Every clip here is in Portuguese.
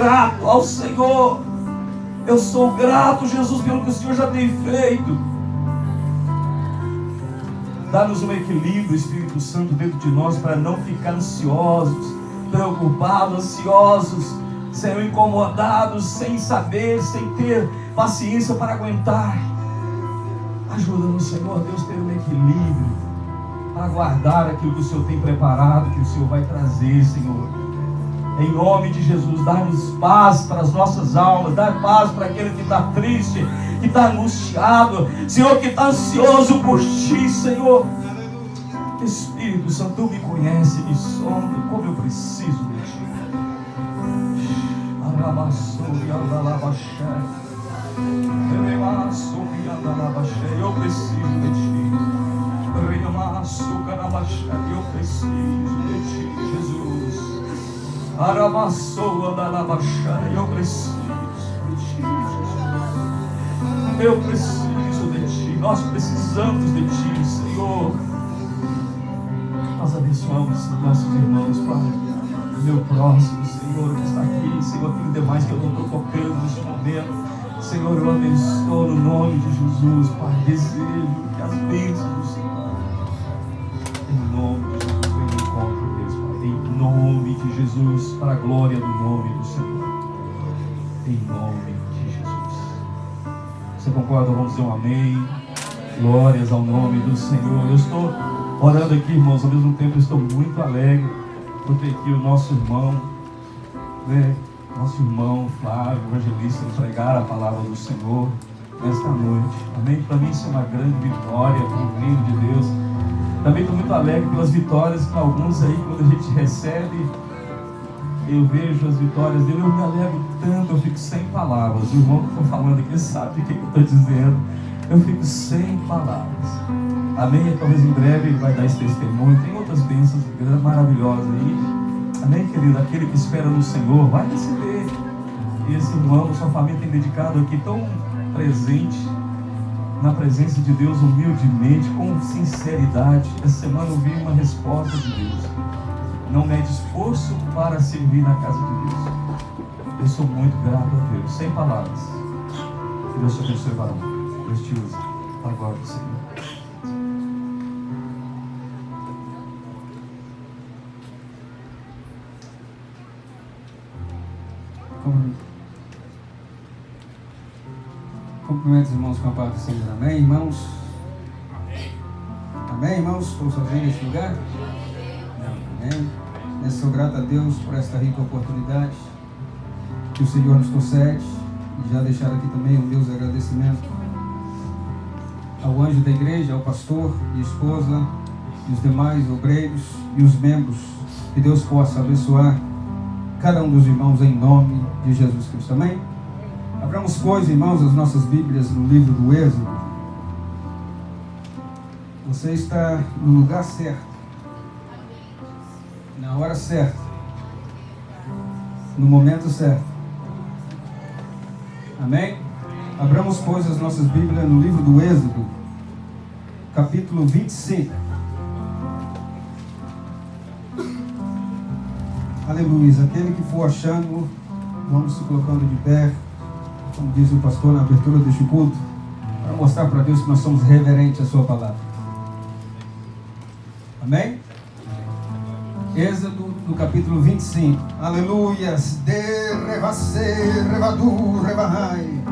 grato ao Senhor. Eu sou grato, Jesus, pelo que o Senhor já tem feito. Dá-nos um equilíbrio, Espírito Santo, dentro de nós, para não ficar ansiosos, preocupados, ansiosos, Senhor, incomodados, sem saber, sem ter paciência para aguentar. Ajuda-nos, Senhor Deus, ter um equilíbrio para guardar aquilo que o Senhor tem preparado, que o Senhor vai trazer, Senhor. Em nome de Jesus, dá-nos paz para as nossas almas, dá paz para aquele que está triste, que está angustiado, Senhor, que está ansioso por Ti, Senhor. Espírito Santo, Tu me conhece, me sonda, como eu preciso de Ti. Eu preciso de Ti. Eu preciso de Ti, Jesus. Aramassou andalabaxai, eu preciso de Ti, Jesus. Eu preciso de Ti, nós precisamos de Ti, Senhor. Nós abençoamos nossos irmãos, Pai, meu próximo, Senhor, que está aqui, Senhor, aquilo demais que eu não estou tocando neste momento. Senhor, eu abençoo no nome de Jesus, Pai. Desejo que as bênçãos do Senhor, em nome de Jesus, venham em encontro deles, Pai. Em nome de Jesus, para a glória do nome do Senhor. Em nome de Jesus. Você concorda? Vamos dizer um amém. Glórias ao nome do Senhor. Eu estou orando aqui, irmãos, ao mesmo tempo eu estou muito alegre por ter aqui o nosso irmão, né? Nosso irmão Flávio, evangelista, pregar a palavra do Senhor nesta noite. Amém? Para mim isso é uma grande vitória para o reino de Deus. Também estou muito alegre pelas vitórias que alguns aí, quando a gente recebe, eu vejo as vitórias dele, eu me alegro tanto, eu fico sem palavras. O irmão que está falando aqui sabe o que eu estou dizendo. Eu fico sem palavras. Amém? Talvez em breve ele vai dar esse testemunho. Tem outras bênçãos maravilhosas aí. Amém, querido? Aquele que espera no Senhor vai receber. E esse irmão, sua família tem dedicado aqui tão presente na presença de Deus, humildemente, com sinceridade. Essa semana eu vi uma resposta de Deus. Não mede esforço para servir na casa de Deus. Eu sou muito grato a Deus, sem palavras. Que Deus te abençoe, varão. Deus te use para a glória do Senhor. Cumprimento os irmãos com a paz do Senhor. Amém, irmãos? Amém, irmãos? Estou sozinho neste lugar? Amém. Eu sou grato a Deus por esta rica oportunidade que o Senhor nos concede. E já deixar aqui também um Deus de agradecimento ao anjo da igreja, ao pastor e esposa e os demais obreiros e os membros. Que Deus possa abençoar cada um dos irmãos em nome de Jesus Cristo. Amém? Abramos, pois, irmãos, as nossas Bíblias no livro do Êxodo. Você está no lugar certo, na hora certa, no momento certo. Amém? Abramos, pois, as nossas Bíblias no livro do Êxodo, capítulo 25. Aleluia. Aquele que for achando, vamos se colocando de pé, como diz o pastor na abertura deste culto, para mostrar para Deus que nós somos reverentes à sua palavra. Amém? Êxodo, no capítulo 25. Aleluia. De revase, revadu, revahai.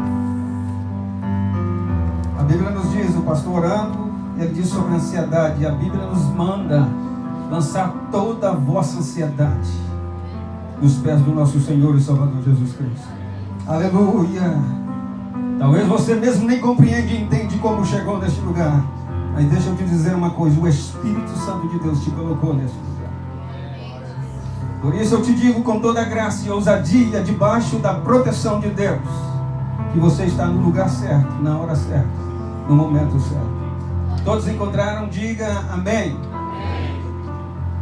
A Bíblia nos diz, o pastor orando, ele diz sobre a ansiedade. E a Bíblia nos manda lançar toda a vossa ansiedade nos pés do nosso Senhor e Salvador Jesus Cristo. Aleluia. Talvez você mesmo nem compreende e entende como chegou neste lugar. Mas deixa eu te dizer uma coisa. O Espírito Santo de Deus te colocou neste lugar. Por isso eu te digo com toda a graça e ousadia, debaixo da proteção de Deus, que você está no lugar certo, na hora certa, no momento certo. Todos encontraram? Diga amém.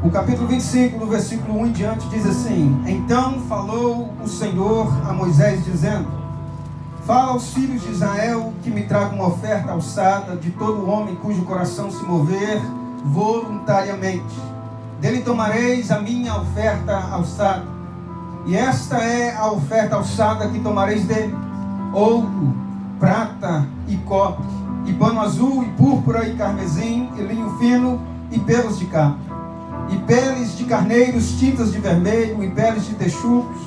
O capítulo 25, no versículo 1 em diante, diz assim: Então falou o Senhor a Moisés, dizendo: Fala aos filhos de Israel que me tragam uma oferta alçada de todo homem cujo coração se mover voluntariamente. Dele tomareis a minha oferta alçada. E esta é a oferta alçada que tomareis dele: ouro, prata e cobre, e pano azul, e púrpura, e carmesim, e linho fino, e pelos de cabra, e peles de carneiros, tintas de vermelho, e peles de texugos,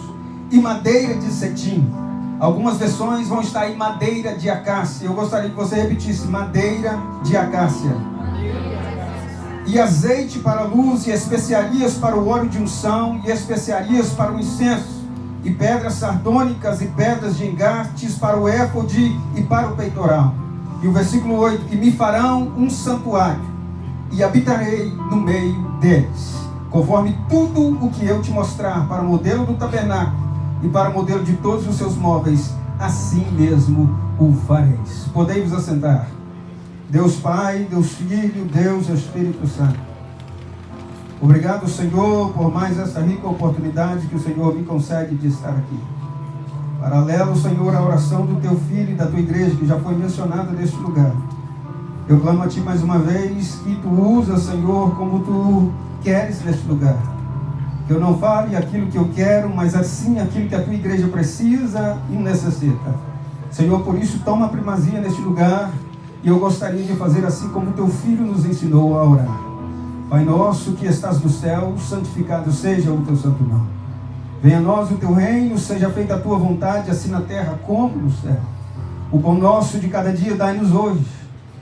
e madeira de cetim. Algumas versões vão estar em madeira de acácia. Eu gostaria que você repetisse: madeira de acácia. E azeite para a luz, e especiarias para o óleo de unção, e especiarias para o incenso, e pedras sardônicas e pedras de engastes para o éfode e para o peitoral. E o versículo 8: e me farão um santuário, e habitarei no meio deles, conforme tudo o que eu te mostrar, para o modelo do tabernáculo e para o modelo de todos os seus móveis, assim mesmo o fareis. Podei-vos assentar. Deus Pai, Deus Filho, Deus Espírito Santo, obrigado, Senhor, por mais essa rica oportunidade que o Senhor me concede de estar aqui. Paralelo, Senhor, à oração do teu filho e da tua igreja, que já foi mencionada neste lugar, eu clamo a ti mais uma vez que tu usas, Senhor, como tu queres neste lugar. Que eu não fale aquilo que eu quero, mas assim aquilo que a tua igreja precisa e necessita. Senhor, por isso toma a primazia neste lugar. E eu gostaria de fazer assim como teu filho nos ensinou a orar. Pai nosso que estás no céu, santificado seja o teu santo nome. Venha a nós o teu reino, seja feita a tua vontade, assim na terra como no céu. O pão nosso de cada dia dai-nos hoje.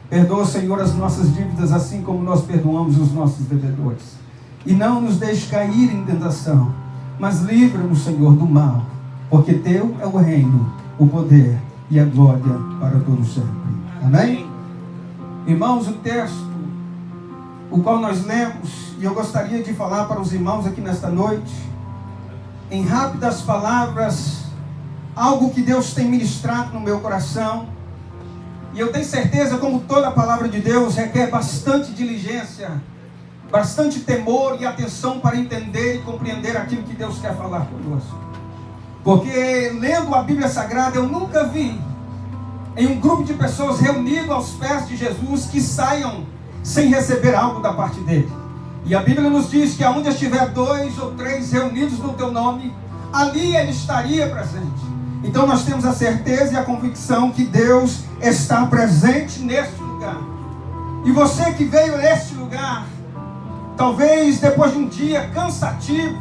Perdoa, Senhor, as nossas dívidas, assim como nós perdoamos os nossos devedores. E não nos deixe cair em tentação, mas livra-nos, Senhor, do mal, porque teu é o reino, o poder e a glória para todos sempre. Amém? Irmãos, o texto, o qual nós lemos, e eu gostaria de falar para os irmãos aqui nesta noite, em rápidas palavras, algo que Deus tem ministrado no meu coração, e eu tenho certeza, como toda a palavra de Deus, requer bastante diligência, bastante temor e atenção para entender e compreender aquilo que Deus quer falar conosco. Porque lendo a Bíblia Sagrada, eu nunca vi em um grupo de pessoas reunido aos pés de Jesus que saiam sem receber algo da parte dele. E a Bíblia nos diz que aonde estiver 2 ou 3 reunidos no teu nome, ali ele estaria presente. Então nós temos a certeza e a convicção que Deus está presente neste lugar. E você que veio neste lugar, talvez depois de um dia cansativo,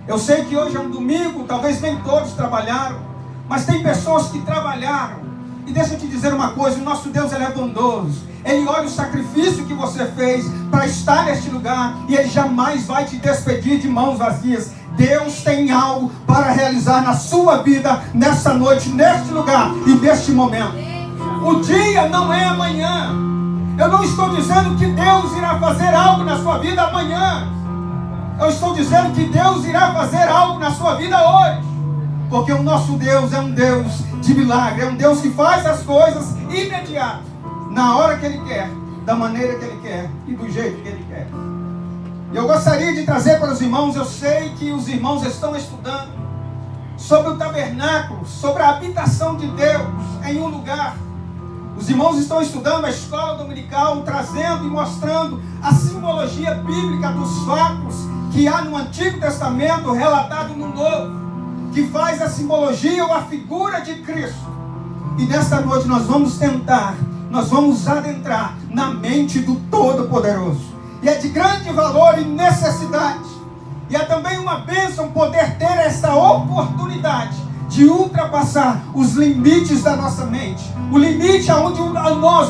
eu sei que hoje é um domingo, talvez nem todos trabalharam, mas tem pessoas que trabalharam. E deixa eu te dizer uma coisa, o nosso Deus, ele é bondoso. Ele olha o sacrifício que você fez para estar neste lugar, e ele jamais vai te despedir de mãos vazias. Deus tem algo para realizar na sua vida, nessa noite, neste lugar e neste momento. O dia não é amanhã. Eu não estou dizendo que Deus irá fazer algo na sua vida amanhã. Eu estou dizendo que Deus irá fazer algo na sua vida hoje. Porque o nosso Deus é um Deus de milagre, é um Deus que faz as coisas imediato, na hora que Ele quer, da maneira que Ele quer e do jeito que Ele quer. E eu gostaria de trazer para os irmãos, eu sei que os irmãos estão estudando sobre o tabernáculo, sobre a habitação de Deus em um lugar. Os irmãos estão estudando a escola dominical, trazendo e mostrando a simbologia bíblica dos fatos que há no Antigo Testamento relatado no Novo, que faz a simbologia ou a figura de Cristo. E nesta noite nós vamos adentrar na mente do Todo-Poderoso. E é de grande valor e necessidade. E é também uma bênção poder ter esta oportunidade de ultrapassar os limites da nossa mente. O limite aonde o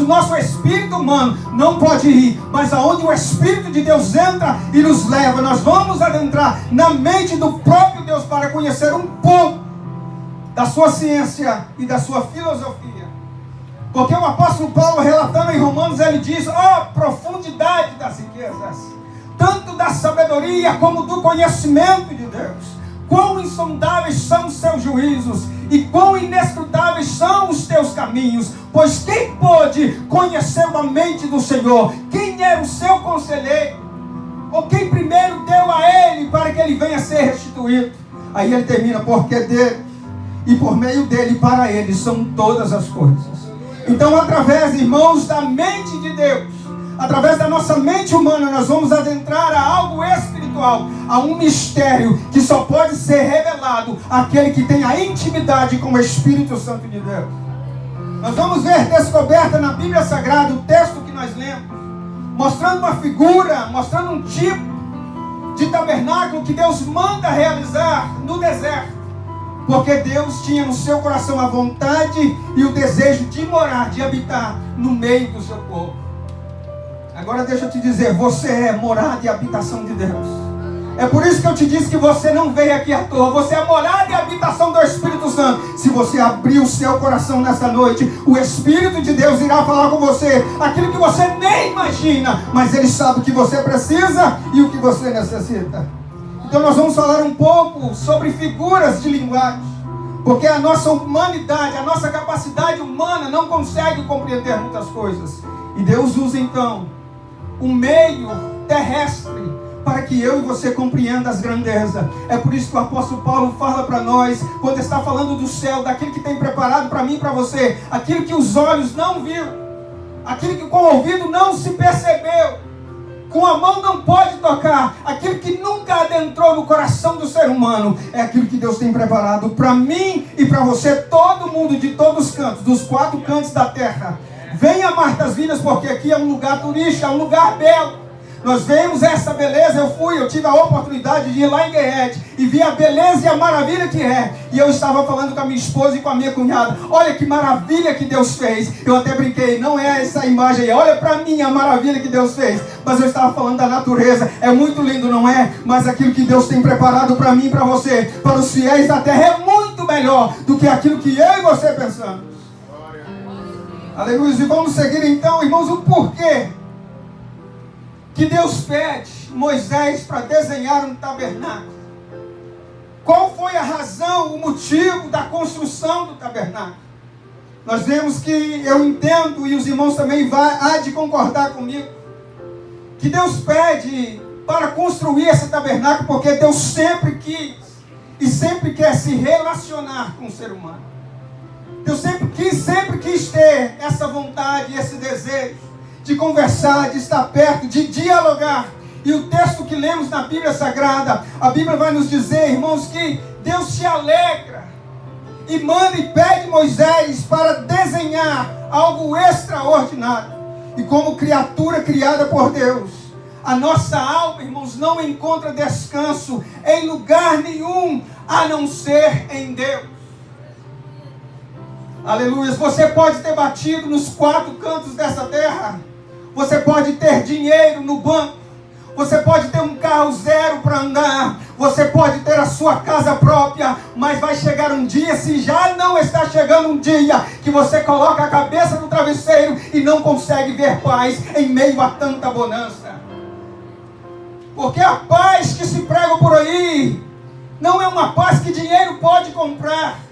nosso espírito humano não pode ir, mas aonde o Espírito de Deus entra e nos leva. Nós vamos adentrar na mente do próprio Deus para conhecer um pouco da sua ciência e da sua filosofia. Porque o apóstolo Paulo, relatando em Romanos, ele diz: profundidade das riquezas, tanto da sabedoria como do conhecimento de Deus. Quão insondáveis são os seus juízos, e quão inescrutáveis são os teus caminhos. Pois quem pôde conhecer a mente do Senhor? Quem era o seu conselheiro? Ou quem primeiro deu a ele para que ele venha a ser restituído? Aí ele termina: porque dele e por meio dele para ele são todas as coisas. Então, através, irmãos, da mente de Deus, através da nossa mente humana, nós vamos adentrar a algo espiritual, a um mistério que só pode ser revelado àquele que tem a intimidade com o Espírito Santo de Deus. Nós vamos ver descoberta na Bíblia Sagrada, o texto que nós lemos, mostrando uma figura, mostrando um tipo de tabernáculo que Deus manda realizar no deserto. Porque Deus tinha no seu coração a vontade e o desejo de morar, de habitar no meio do seu povo. Agora deixa eu te dizer, você é morada e habitação de Deus. É por isso que eu te disse que você não veio aqui à toa. Você é morada e habitação do Espírito Santo. Se você abrir o seu coração nessa noite, o Espírito de Deus irá falar com você aquilo que você nem imagina, mas Ele sabe o que você precisa e o que você necessita. Então nós vamos falar um pouco sobre figuras de linguagem, porque a nossa humanidade, a nossa capacidade humana não consegue compreender muitas coisas. E Deus usa então um meio terrestre para que eu e você compreenda as grandezas. É por isso que o apóstolo Paulo fala para nós, quando está falando do céu, daquilo que tem preparado para mim e para você, aquilo que os olhos não viram, aquilo que com o ouvido não se percebeu, com a mão não pode tocar, aquilo que nunca adentrou no coração do ser humano, é aquilo que Deus tem preparado para mim e para você, todo mundo de todos os cantos, dos 4 cantos da terra. Venha a Martas Vilas, porque aqui é um lugar turístico, é um lugar belo. Nós vemos essa beleza, eu tive a oportunidade de ir lá em Guerrete e vi a beleza e a maravilha que é. E eu estava falando com a minha esposa e com a minha cunhada, olha que maravilha que Deus fez. Eu até brinquei, não é essa imagem aí, olha para mim a maravilha que Deus fez. Mas eu estava falando da natureza, é muito lindo, não é? Mas aquilo que Deus tem preparado para mim e para você, para os fiéis da terra, é muito melhor do que aquilo que eu e você pensamos. Aleluia. E vamos seguir então, irmãos, o porquê que Deus pede Moisés para desenhar um tabernáculo. Qual foi a razão, o motivo da construção do tabernáculo? Nós vemos que, eu entendo, e os irmãos também há de concordar comigo, que Deus pede para construir esse tabernáculo, porque Deus sempre quis e sempre quer se relacionar com o ser humano. Deus sempre quis ter essa vontade, esse desejo de conversar, de estar perto, de dialogar. E o texto que lemos na Bíblia Sagrada, a Bíblia vai nos dizer, irmãos, que Deus se alegra e manda e pede Moisés para desenhar algo extraordinário. E como criatura criada por Deus, a nossa alma, irmãos, não encontra descanso em lugar nenhum, a não ser em Deus. Aleluia. Você pode ter batido nos 4 cantos dessa terra, você pode ter dinheiro no banco, você pode ter um carro zero para andar, você pode ter a sua casa própria, mas vai chegar um dia, se já não está chegando um dia, que você coloca a cabeça no travesseiro e não consegue ver paz em meio a tanta bonança. Porque a paz que se prega por aí não é uma paz que dinheiro pode comprar.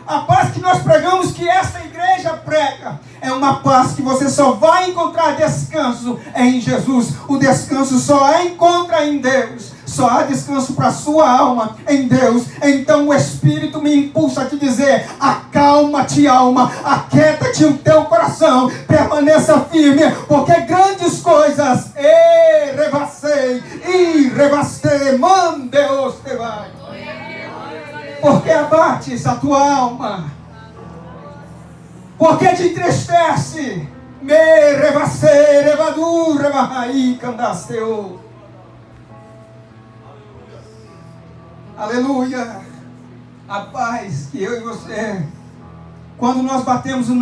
A paz que nós pregamos, que essa igreja prega, é uma paz que você só vai encontrar descanso em Jesus. O descanso só encontra em Deus. Só há descanso para a sua alma em Deus. Então o Espírito me impulsa a te dizer, acalma-te alma, aquieta-te o teu coração, permaneça firme, porque grandes coisas, revassei, mandeos te vai. Porque abates a tua alma? Porque te entristece? Me revassei, revadu, revahai, candasteu. Aleluia. A paz que eu e você, quando nós batemos a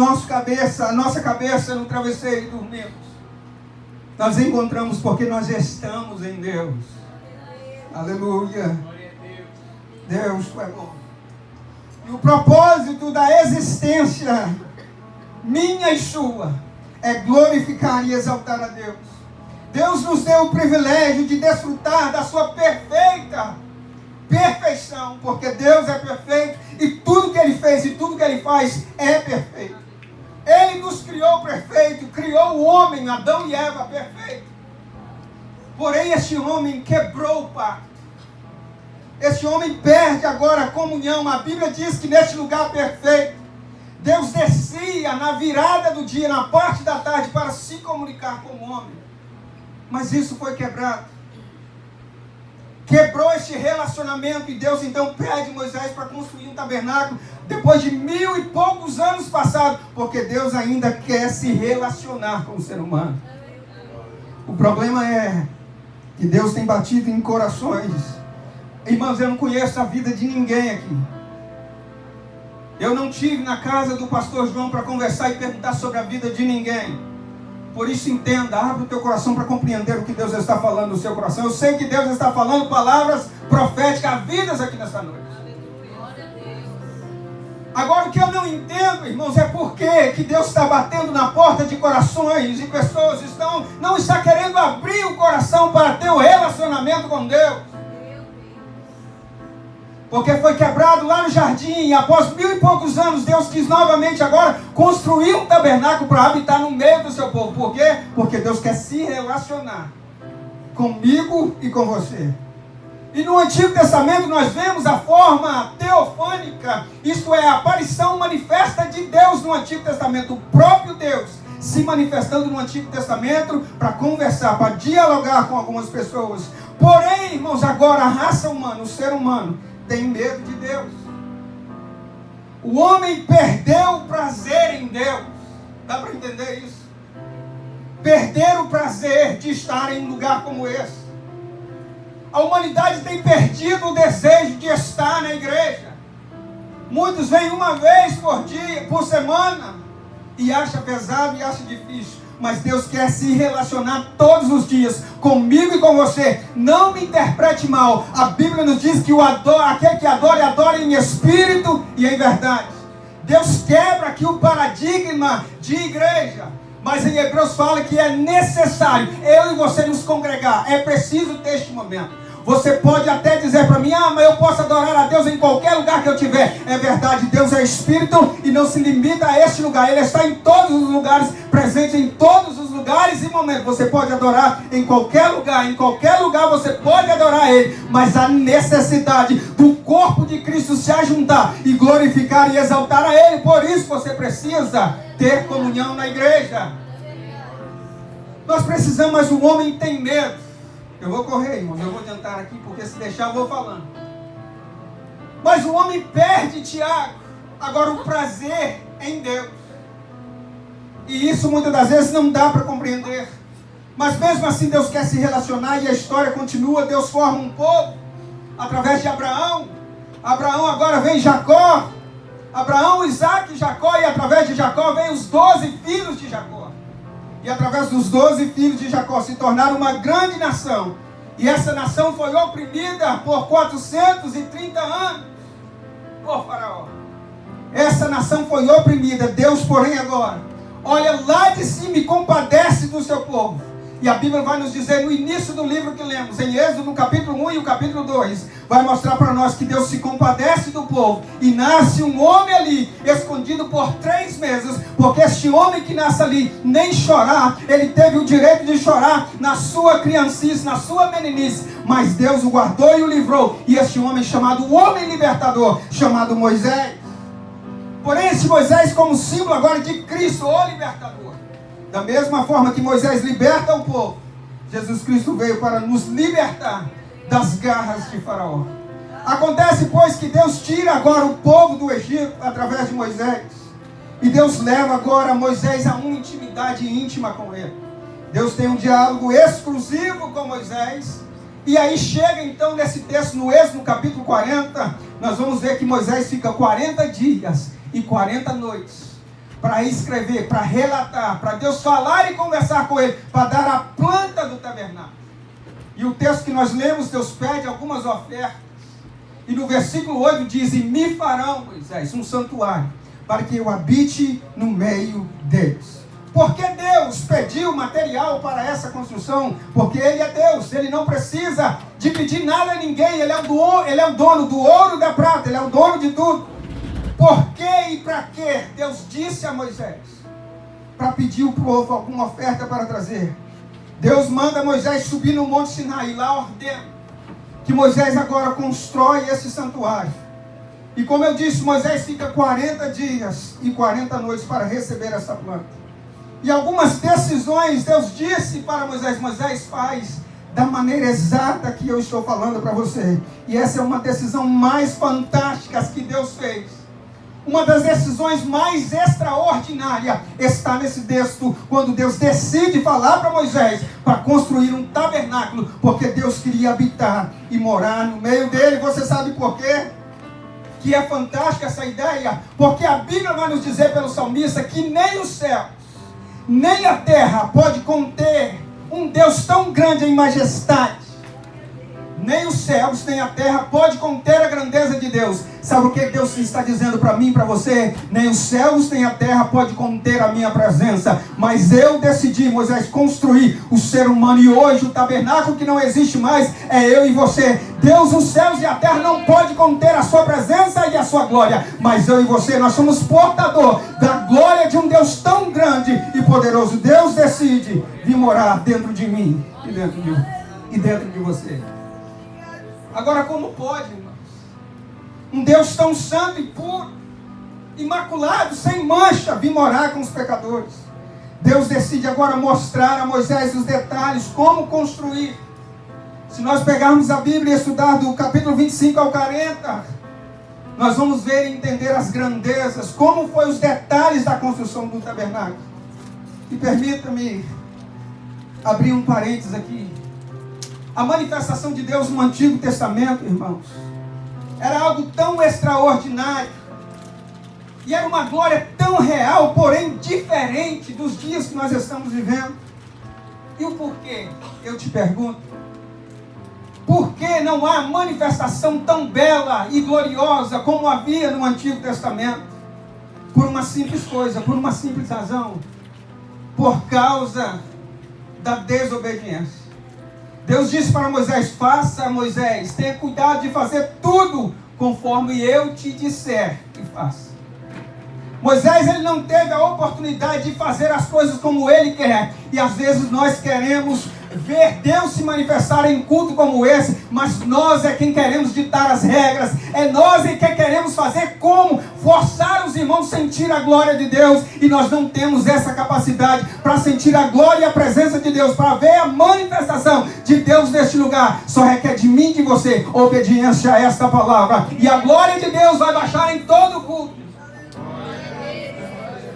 nossa cabeça no travesseiro e dormimos, nós encontramos porque nós estamos em Deus. Aleluia. Deus é bom. E o propósito da existência minha e sua é glorificar e exaltar a Deus. Deus nos deu o privilégio de desfrutar da sua perfeição, porque Deus é perfeito e tudo que Ele fez e tudo que Ele faz é perfeito. Ele nos criou perfeito, criou o homem, Adão e Eva, perfeito. Porém, este homem quebrou o pacto. Este homem perde agora a comunhão. A Bíblia diz que neste lugar perfeito, Deus descia na virada do dia, na parte da tarde, para se comunicar com o homem. Mas isso foi quebrado. Quebrou este relacionamento e Deus então pede Moisés para construir um tabernáculo depois de 1000 e poucos anos passados, porque Deus ainda quer se relacionar com o ser humano. O problema é que Deus tem batido em corações. Irmãos, eu não conheço a vida de ninguém aqui. Eu não estive na casa do pastor João para conversar e perguntar sobre a vida de ninguém. Por isso entenda, abre o teu coração para compreender o que Deus está falando no seu coração. Eu sei que Deus está falando palavras proféticas a vidas aqui nesta noite. Agora, o que eu não entendo, irmãos, é por que Deus está batendo na porta de corações e pessoas não está querendo abrir o coração para ter o relacionamento com Deus. Porque foi quebrado lá no jardim, e após 1000 e poucos anos, Deus quis novamente agora construir um tabernáculo para habitar no meio do seu povo. Por quê? Porque Deus quer se relacionar comigo e com você. E no Antigo Testamento nós vemos a forma teofânica, isto é, a aparição manifesta de Deus no Antigo Testamento, o próprio Deus se manifestando no Antigo Testamento para conversar, para dialogar com algumas pessoas. Porém, irmãos, agora a raça humana, o ser humano, tem medo de Deus. O homem perdeu o prazer em Deus. Dá para entender isso? Perder o prazer de estar em um lugar como esse. A humanidade tem perdido o desejo de estar na igreja. Muitos vêm uma vez por dia, por semana, e acha pesado e acha difícil. Mas Deus quer se relacionar todos os dias comigo e com você. Não me interprete mal. A Bíblia nos diz que aquele que adora, adora em espírito e em verdade. Deus quebra aqui o paradigma de igreja. Mas em Hebreus fala que é necessário eu e você nos congregar. É preciso ter este momento. Você pode até dizer para mim, mas eu posso adorar a Deus em qualquer lugar que eu tiver. É verdade, Deus é Espírito e não se limita a este lugar. Ele está em todos os lugares, presente em todos os lugares e momentos. Você pode adorar em qualquer lugar você pode adorar Ele. Mas a necessidade do corpo de Cristo se ajuntar e glorificar e exaltar a Ele. Por isso você precisa ter comunhão na igreja. Nós precisamos, mas o homem tem medo. Eu vou correr, irmãos, eu vou adiantar aqui, porque se deixar eu vou falando. Mas o homem perde, Tiago, agora o prazer em Deus. E isso muitas das vezes não dá para compreender. Mas mesmo assim Deus quer se relacionar e a história continua. Deus forma um povo através de Abraão. Abraão agora vem Jacó. Abraão, Isaac e Jacó, e através de Jacó vem os 12 filhos de Jacó. E através dos 12 filhos de Jacó se tornaram uma grande nação. E essa nação foi oprimida por 430 anos por Faraó. Essa nação foi oprimida. Deus, porém, agora olha lá de cima e compadece do seu povo. E a Bíblia vai nos dizer no início do livro que lemos, em Êxodo, no capítulo 1 e o capítulo 2, vai mostrar para nós que Deus se compadece do povo. E nasce um homem ali, escondido por 3 meses, porque este homem que nasce ali, nem chorar, ele teve o direito de chorar na sua criancice, na sua meninice. Mas Deus o guardou e o livrou. E este homem chamado o homem libertador, chamado Moisés. Porém, esse Moisés como símbolo agora de Cristo, o libertador. Da mesma forma que Moisés liberta o povo, Jesus Cristo veio para nos libertar das garras de Faraó. Acontece, pois, que Deus tira agora o povo do Egito através de Moisés. E Deus leva agora Moisés a uma intimidade íntima com ele. Deus tem um diálogo exclusivo com Moisés. E aí chega então nesse texto, no Êxodo, no capítulo 40, nós vamos ver que Moisés fica 40 dias e 40 noites para escrever, para relatar, para Deus falar e conversar com ele, para dar a planta do tabernáculo. E o texto que nós lemos, Deus pede algumas ofertas. E no versículo 8 diz, e me farão, Moisés, um santuário, para que eu habite no meio deles. Por que Deus pediu material para essa construção? Porque Ele é Deus, Ele não precisa de pedir nada a ninguém, Ele é o dono do ouro e da prata, Ele é o dono de tudo. Por que e para que Deus disse a Moisés? Para pedir ao povo alguma oferta para trazer. Deus manda Moisés subir no Monte Sinai e lá ordena que Moisés agora constrói esse santuário. E como eu disse, Moisés fica 40 dias e 40 noites para receber essa planta. E algumas decisões, Deus disse para Moisés: Moisés, faz da maneira exata que eu estou falando para você. E essa é uma decisão mais fantástica que Deus fez. Uma das decisões mais extraordinárias está nesse texto, quando Deus decide falar para Moisés para construir um tabernáculo, porque Deus queria habitar e morar no meio dele. Você sabe por quê? Que é fantástica essa ideia, porque a Bíblia vai nos dizer pelo salmista que nem os céus, nem a terra pode conter um Deus tão grande em majestade. Nem os céus, nem a terra pode conter a grandeza de Deus. Sabe o que Deus está dizendo para mim e para você? Nem os céus, nem a terra pode conter a minha presença. Mas eu decidi, Moisés, construir o ser humano. E hoje o tabernáculo que não existe mais é eu e você. Deus, os céus e a terra não pode conter a sua presença e a sua glória. Mas eu e você, nós somos portador da glória de um Deus tão grande e poderoso. Deus decide vir morar dentro de mim e dentro de você. Agora, como pode, irmãos, um Deus tão santo e puro, imaculado, sem mancha, vir morar com os pecadores? Deus decide agora mostrar a Moisés os detalhes, como construir. Se nós pegarmos a Bíblia e estudar do capítulo 25 ao 40, nós vamos ver e entender as grandezas, como foi os detalhes da construção do tabernáculo. E permita-me abrir um parênteses aqui. A manifestação de Deus no Antigo Testamento, irmãos, era algo tão extraordinário. E era uma glória tão real, porém diferente dos dias que nós estamos vivendo. E o porquê? Eu te pergunto. Por que não há manifestação tão bela e gloriosa como havia no Antigo Testamento? Por uma simples coisa, por uma simples razão. Por causa da desobediência. Deus disse para Moisés: faça, Moisés, tenha cuidado de fazer tudo conforme eu te disser que faça. Moisés, ele não teve a oportunidade de fazer as coisas como ele quer. E às vezes nós queremos ver Deus se manifestar em culto como esse, mas nós é quem queremos ditar as regras, é nós é quem queremos fazer como forçar os irmãos a sentir a glória de Deus, e nós não temos essa capacidade para sentir a glória e a presença de Deus, para ver a manifestação de Deus neste lugar. Só requer de mim e de você obediência a esta palavra, e a glória de Deus vai baixar em todo o culto.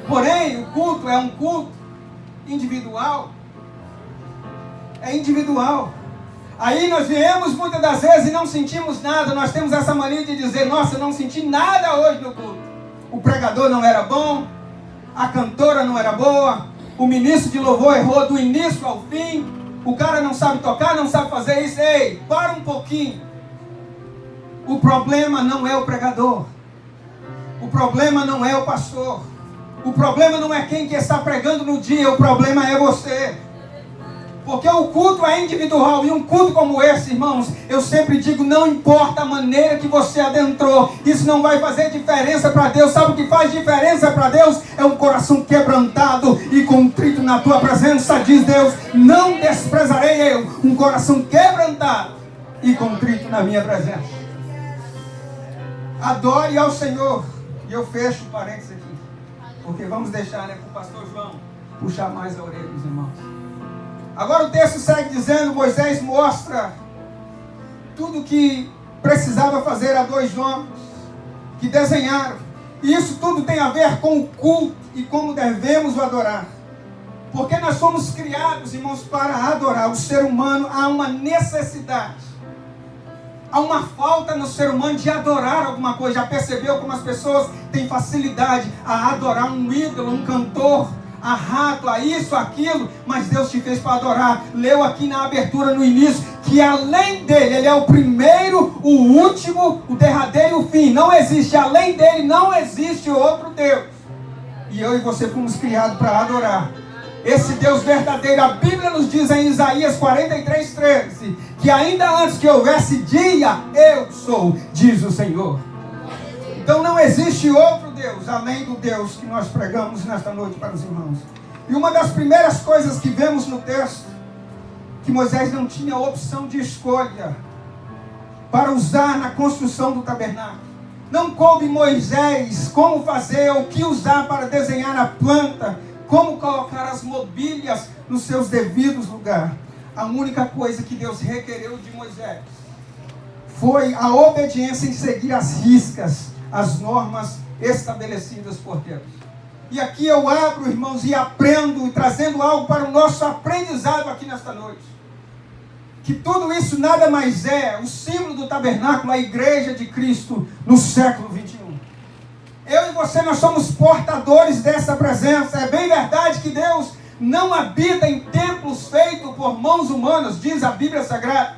Porém, o culto é um culto individual. É individual. Aí nós viemos muitas das vezes e não sentimos nada. Nós temos essa mania de dizer: nossa, eu não senti nada hoje no culto. O pregador não era bom, a cantora não era boa, o ministro de louvor errou do início ao fim, o cara não sabe tocar, não sabe fazer isso. Ei, para um pouquinho. O problema não é o pregador, o problema não é o pastor, o problema não é quem que está pregando no dia, o problema é você. Porque o culto é individual, e um culto como esse, irmãos, eu sempre digo, não importa a maneira que você adentrou, isso não vai fazer diferença para Deus. Sabe o que faz diferença para Deus? É um coração quebrantado e contrito na tua presença, diz Deus: não desprezarei eu um coração quebrantado e contrito na minha presença. Adore ao Senhor. E eu fecho o parênteses aqui, porque vamos deixar, para o pastor João puxar mais a orelha dos irmãos. Agora o texto segue dizendo: Moisés mostra tudo que precisava fazer a dois homens que desenharam. E isso tudo tem a ver com o culto e como devemos o adorar. Porque nós somos criados, irmãos, para adorar. O ser humano, há uma necessidade, há uma falta no ser humano de adorar alguma coisa. Já percebeu como as pessoas têm facilidade a adorar um ídolo, um cantor, a rato, a isso, aquilo, mas Deus te fez para adorar. Leu aqui na abertura, no início, que além dele, ele é o primeiro, o último, o derradeiro e o fim. Não existe, além dele, não existe outro Deus. E eu e você fomos criados para adorar esse Deus verdadeiro. A Bíblia nos diz em Isaías 43:13, que ainda antes que houvesse dia, eu sou, diz o Senhor. Então não existe outro Deus, além do Deus que nós pregamos nesta noite para os irmãos. E uma das primeiras coisas que vemos no texto, que Moisés não tinha opção de escolha para usar na construção do tabernáculo. Não coube Moisés como fazer, o que usar para desenhar a planta, como colocar as mobílias nos seus devidos lugares. A única coisa que Deus requereu de Moisés foi a obediência em seguir as riscas, as normas estabelecidas por Deus. E aqui eu abro, irmãos, e aprendo, trazendo algo para o nosso aprendizado aqui nesta noite. Que tudo isso nada mais é o símbolo do tabernáculo, a igreja de Cristo no século 21. Eu e você, nós somos portadores dessa presença. É bem verdade que Deus não habita em templos feitos por mãos humanas, diz a Bíblia Sagrada.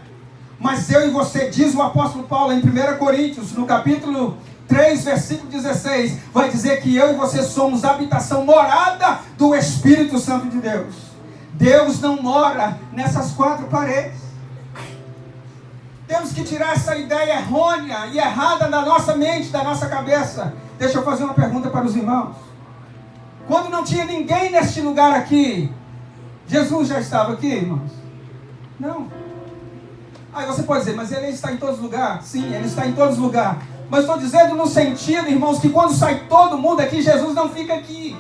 Mas eu e você, diz o apóstolo Paulo em 1 Coríntios, no capítulo 3, versículo 16, vai dizer que eu e você somos habitação, morada do Espírito Santo de Deus. Deus não mora nessas quatro paredes. Temos que tirar essa ideia errônea e errada da nossa mente, da nossa cabeça. Deixa eu fazer uma pergunta para os irmãos. Quando não tinha ninguém neste lugar aqui, Jesus já estava aqui, irmãos? Não. Aí você pode dizer, mas ele está em todos os lugares. Sim, ele está em todos os lugares. Mas estou dizendo no sentido, irmãos, que quando sai todo mundo aqui, Jesus não fica aqui.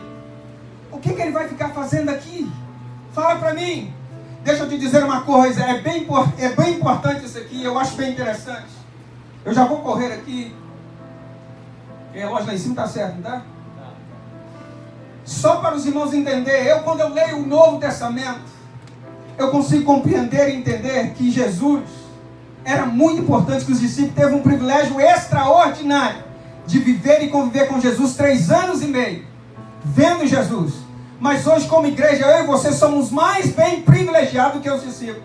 O que ele vai ficar fazendo aqui? Fala para mim. Deixa eu te dizer uma coisa, é bem importante isso aqui, eu acho bem interessante. Eu já vou correr aqui. O relógio lá em cima está certo, não está? Só para os irmãos entenderem, quando eu leio o Novo Testamento, eu consigo compreender e entender que Jesus era muito importante, que os discípulos teve um privilégio extraordinário de viver e conviver com Jesus 3 anos e meio, vendo Jesus. Mas hoje, como igreja, eu e você somos mais bem privilegiados que os discípulos.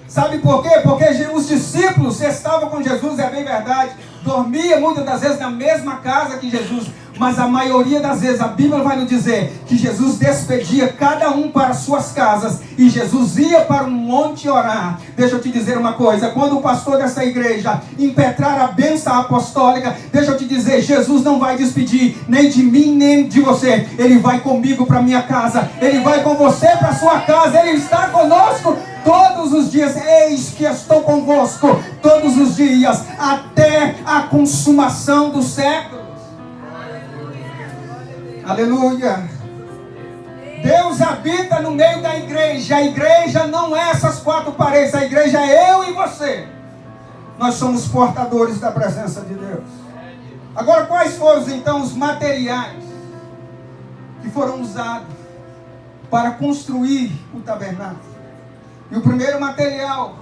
Sabe por quê? Porque os discípulos estavam com Jesus, é bem verdade, dormia muitas das vezes na mesma casa que Jesus, mas a maioria das vezes a Bíblia vai nos dizer que Jesus despedia cada um para suas casas e Jesus ia para um monte orar. Deixa eu te dizer uma coisa, quando o pastor dessa igreja impetrar a bênção apostólica, deixa eu te dizer, Jesus não vai despedir nem de mim nem de você. Ele vai comigo para minha casa, ele vai com você para sua casa, ele está conosco todos os dias. Eis que estou convosco todos os dias até a consumação do século. Aleluia. Deus habita no meio da igreja. A igreja não é essas 4 paredes. A igreja é eu e você. Nós somos portadores da presença de Deus. Agora, quais foram então os materiais que foram usados para construir o tabernáculo? E o primeiro material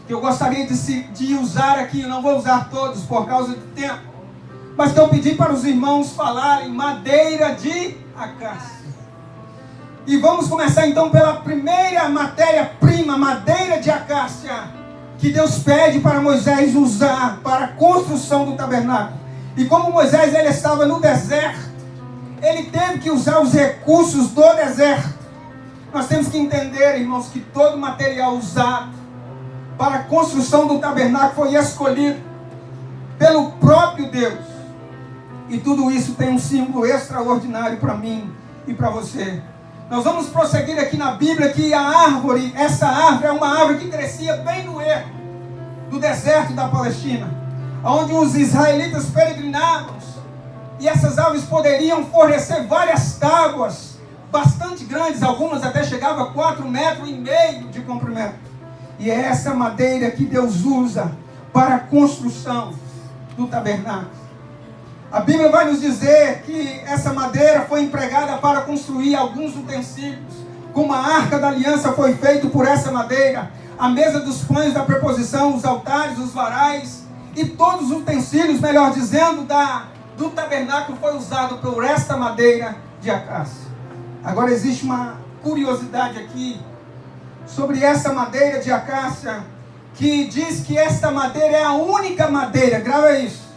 que eu gostaria de usar aqui, eu não vou usar todos por causa do tempo, mas que eu pedi para os irmãos falarem, madeira de acácia. E vamos começar então pela primeira matéria-prima, madeira de acácia, que Deus pede para Moisés usar para a construção do tabernáculo. E como Moisés ele estava no deserto, ele teve que usar os recursos do deserto. Nós temos que entender, irmãos, que todo material usado para a construção do tabernáculo foi escolhido pelo próprio Deus. E tudo isso tem um símbolo extraordinário para mim e para você. Nós vamos prosseguir aqui na Bíblia que essa árvore é uma árvore que crescia bem no ermo do deserto da Palestina, onde os israelitas peregrinavam, e essas árvores poderiam fornecer várias tábuas bastante grandes, algumas até chegavam a 4,5 metros de comprimento. E é essa madeira que Deus usa para a construção do tabernáculo. A Bíblia vai nos dizer que essa madeira foi empregada para construir alguns utensílios. Como a arca da aliança foi feita por essa madeira, a mesa dos pães da preposição, os altares, os varais e todos os utensílios, melhor dizendo, do tabernáculo foi usado por esta madeira de acácia. Agora existe uma curiosidade aqui sobre essa madeira de acácia, que diz que esta madeira é a única madeira, grava isso.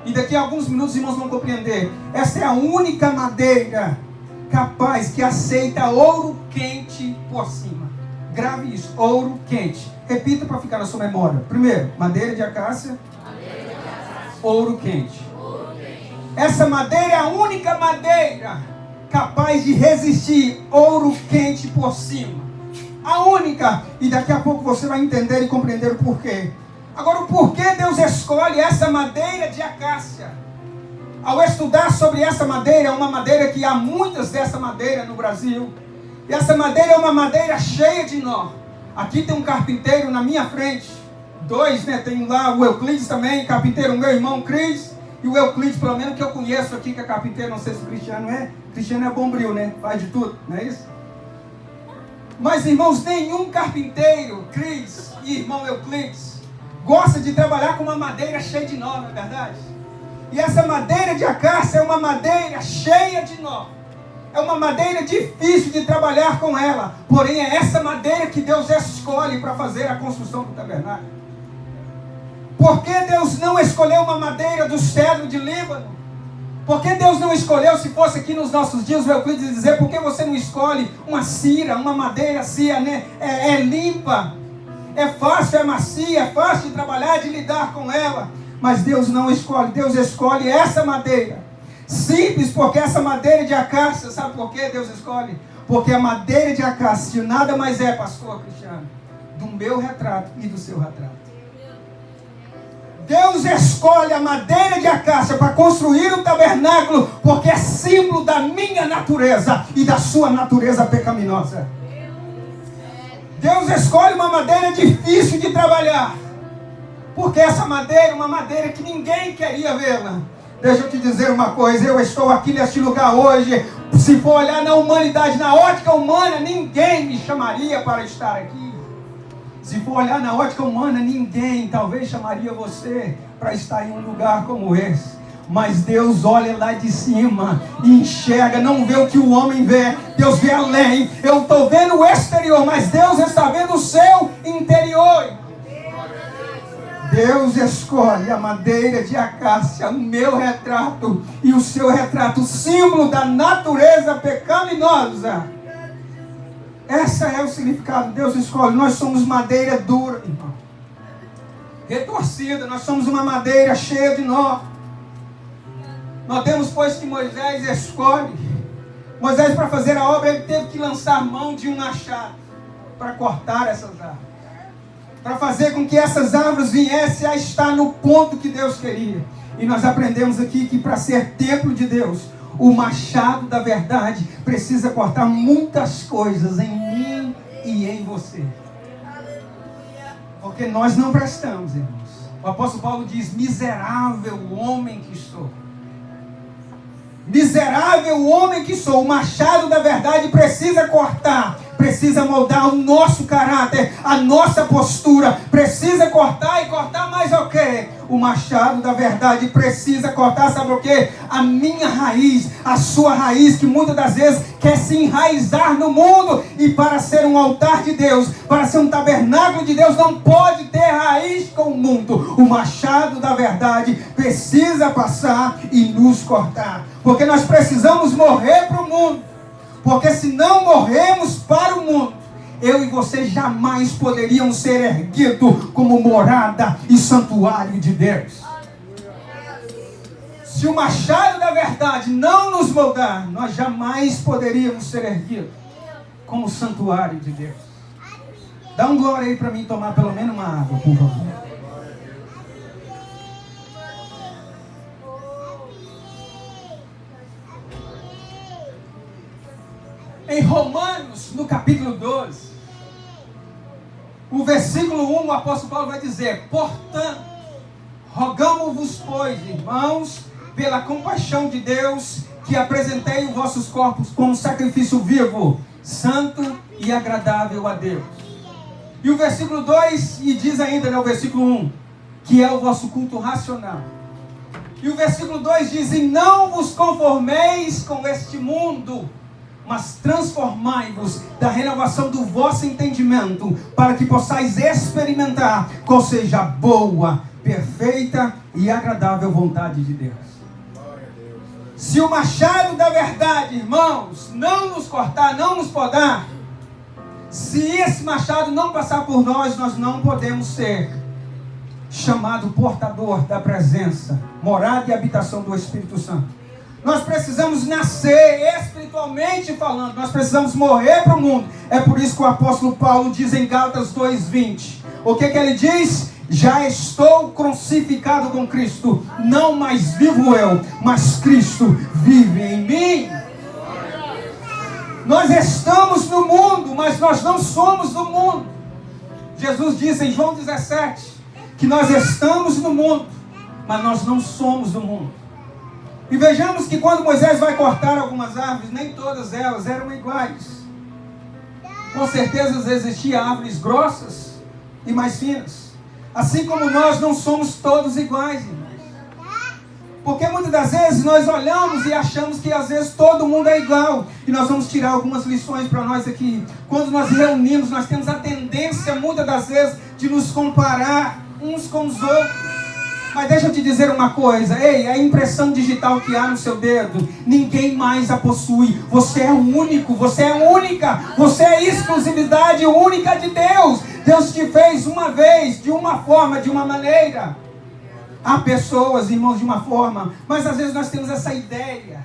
E daqui a alguns minutos os irmãos vão compreender. Essa é a única madeira capaz que aceita ouro quente por cima. Grave isso, ouro quente. Repita para ficar na sua memória. Primeiro, madeira de acácia. Ouro quente. Essa madeira é a única madeira capaz de resistir ouro quente por cima. A única. E daqui a pouco você vai entender e compreender o porquê. Agora, o porquê Deus escolhe essa madeira de acácia? Ao estudar sobre essa madeira, é uma madeira que há muitas dessa madeira no Brasil. E essa madeira é uma madeira cheia de nó. Aqui tem um carpinteiro na minha frente. 2, né? Tem lá o Euclides também, carpinteiro, meu irmão Cris. E o Euclides, pelo menos que eu conheço aqui, que é carpinteiro, não sei se o Cristiano é. Cristiano é bombril, né? Faz de tudo, não é isso? Mas, irmãos, nenhum carpinteiro, Cris e irmão Euclides, gosta de trabalhar com uma madeira cheia de nó, não é verdade? E essa madeira de acácia é uma madeira cheia de nó. É uma madeira difícil de trabalhar com ela. Porém, é essa madeira que Deus escolhe para fazer a construção do tabernáculo. Por que Deus não escolheu uma madeira do cedro de Líbano? Por que Deus não escolheu, se fosse aqui nos nossos dias, o Euclides dizer, por que você não escolhe uma cira, uma madeira cia, né? É limpa, é fácil, é macia, é fácil de trabalhar, de lidar com ela. Mas Deus não escolhe, Deus escolhe essa madeira. Simples, porque essa madeira de acácia, sabe por que Deus escolhe? Porque a madeira de acácia nada mais é, pastor Cristiano, do meu retrato e do seu retrato. Deus escolhe a madeira de acácia para construir o tabernáculo, porque é símbolo da minha natureza e da sua natureza pecaminosa. Deus escolhe uma madeira difícil de trabalhar, porque essa madeira é uma madeira que ninguém queria vê-la. Deixa eu te dizer uma coisa, eu estou aqui neste lugar hoje, se for olhar na humanidade, na ótica humana, ninguém me chamaria para estar aqui. Se for olhar na ótica humana, ninguém talvez chamaria você para estar em um lugar como esse. Mas Deus olha lá de cima e enxerga, não vê o que o homem vê. Deus vê além. Eu estou vendo o exterior, mas Deus está vendo o seu interior. Deus escolhe a madeira de acácia, o meu retrato e o seu retrato, símbolo da natureza pecaminosa. Esse é o significado. Deus escolhe. Nós somos madeira dura, irmão, retorcida. Nós somos uma madeira cheia de nó. Notemos, pois, que Moisés escolhe. Moisés, para fazer a obra, ele teve que lançar mão de um machado para cortar essas árvores, para fazer com que essas árvores viessem a estar no ponto que Deus queria. E nós aprendemos aqui que para ser templo de Deus, o machado da verdade precisa cortar muitas coisas em mim e em você. Porque nós não prestamos, irmãos. O apóstolo Paulo diz, miserável homem que sou. Miserável homem que sou. O machado da verdade precisa cortar, precisa moldar o nosso caráter, a nossa postura. Precisa cortar e cortar mais o quê? O machado da verdade precisa cortar, sabe o quê? A minha raiz, a sua raiz, que muitas das vezes quer se enraizar no mundo. E para ser um altar de Deus, para ser um tabernáculo de Deus, não pode ter raiz com o mundo. O machado da verdade precisa passar e nos cortar. Porque nós precisamos morrer para o mundo. Porque se não morremos para o mundo, eu e você jamais poderiam ser erguidos como morada e santuário de Deus. Se o machado da verdade não nos moldar, nós jamais poderíamos ser erguidos como santuário de Deus. Dá um glória aí para mim tomar pelo menos uma água, por favor. Em Romanos, no capítulo 12, o versículo 1, o apóstolo Paulo vai dizer, portanto, rogamo-vos, pois, irmãos, pela compaixão de Deus, que apresentei os vossos corpos como sacrifício vivo, santo e agradável a Deus. E o versículo 2, e diz ainda, no versículo 1, que é o vosso culto racional. E o versículo 2 diz, e não vos conformeis com este mundo, mas transformai-vos da renovação do vosso entendimento, para que possais experimentar qual seja a boa, perfeita e agradável vontade de Deus. Se o machado da verdade, irmãos, não nos cortar, não nos podar, se esse machado não passar por nós, nós não podemos ser chamado portador da presença, morada e habitação do Espírito Santo. Nós precisamos nascer espiritualmente falando. Nós precisamos morrer para o mundo. É por isso que o apóstolo Paulo diz em Gálatas 2:20. O que ele diz? Já estou crucificado com Cristo. Não mais vivo eu, mas Cristo vive em mim. Nós estamos no mundo, mas nós não somos do mundo. Jesus disse em João 17 que nós estamos no mundo, mas nós não somos do mundo. E vejamos que quando Moisés vai cortar algumas árvores, nem todas elas eram iguais. Com certeza existiam árvores grossas e mais finas. Assim como nós não somos todos iguais, irmãos. Porque muitas das vezes nós olhamos e achamos que às vezes todo mundo é igual. E nós vamos tirar algumas lições para nós aqui. Quando nós reunimos, nós temos a tendência muitas das vezes de nos comparar uns com os outros. Mas deixa eu te dizer uma coisa, ei, a impressão digital que há no seu dedo, ninguém mais a possui. Você é único, você é única, você é exclusividade única de Deus. Deus te fez uma vez, de uma forma, de uma maneira. Há pessoas, irmãos, de uma forma, mas às vezes nós temos essa ideia,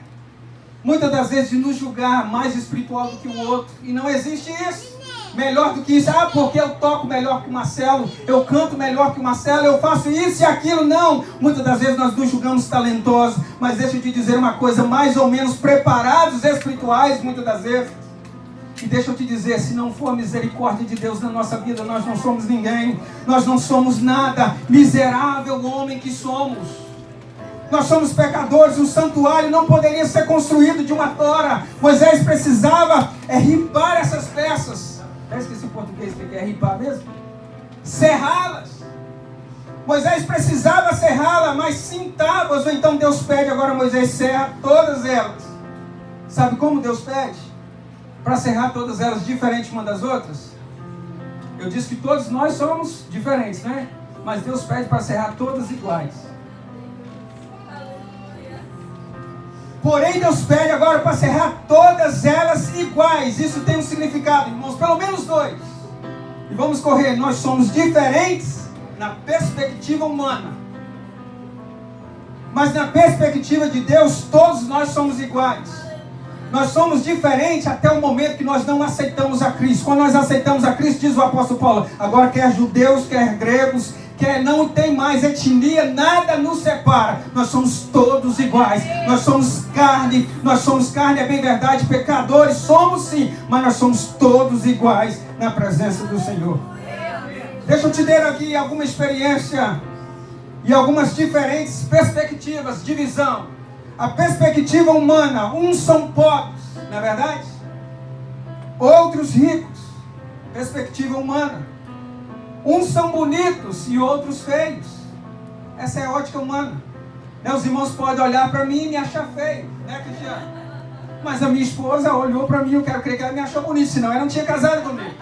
muitas das vezes, de nos julgar mais espiritual do que o outro. E não existe isso. Melhor do que isso, porque eu toco melhor que o Marcelo, eu canto melhor que o Marcelo, eu faço isso e aquilo. Não, muitas das vezes nós nos julgamos talentosos, mas deixa eu te dizer uma coisa, mais ou menos preparados espirituais, muitas das vezes. E deixa eu te dizer, se não for a misericórdia de Deus na nossa vida, nós não somos ninguém, nós não somos nada. Miserável homem que somos. Nós somos pecadores, um santuário não poderia ser construído de uma tora. Moisés precisava ripar essas peças. Eu esqueci em português o que é ripar mesmo. Serrá-las. Moisés precisava serrá-las, mas 5 tábuas, ou então Deus pede, agora Moisés serra todas elas. Sabe como Deus pede? Para serrar todas elas diferentes uma das outras? Eu disse que todos nós somos diferentes, né? Mas Deus pede para serrar todas iguais. Porém, Deus pede agora para serrar todas elas iguais. Isso tem um significado, irmãos, pelo menos 2. E vamos correr, nós somos diferentes na perspectiva humana. Mas na perspectiva de Deus, todos nós somos iguais. Nós somos diferentes até o momento que nós não aceitamos a Cristo. Quando nós aceitamos a Cristo, diz o apóstolo Paulo, agora quer judeus, quer gregos, quer não tem mais etnia, nada nos separa. Nós somos todos iguais. Nós somos carne, é bem verdade, pecadores, somos sim, mas nós somos todos iguais na presença do Senhor. Deixa eu te dar aqui alguma experiência e algumas diferentes perspectivas de visão. A perspectiva humana, uns são pobres, não é verdade? Outros ricos. Perspectiva humana. Uns são bonitos e outros feios. Essa é a ótica humana. Os irmãos podem olhar para mim e me achar feio, né, Cristiano? Mas a minha esposa olhou para mim, eu quero crer que ela me achou bonito, senão ela não tinha casado comigo.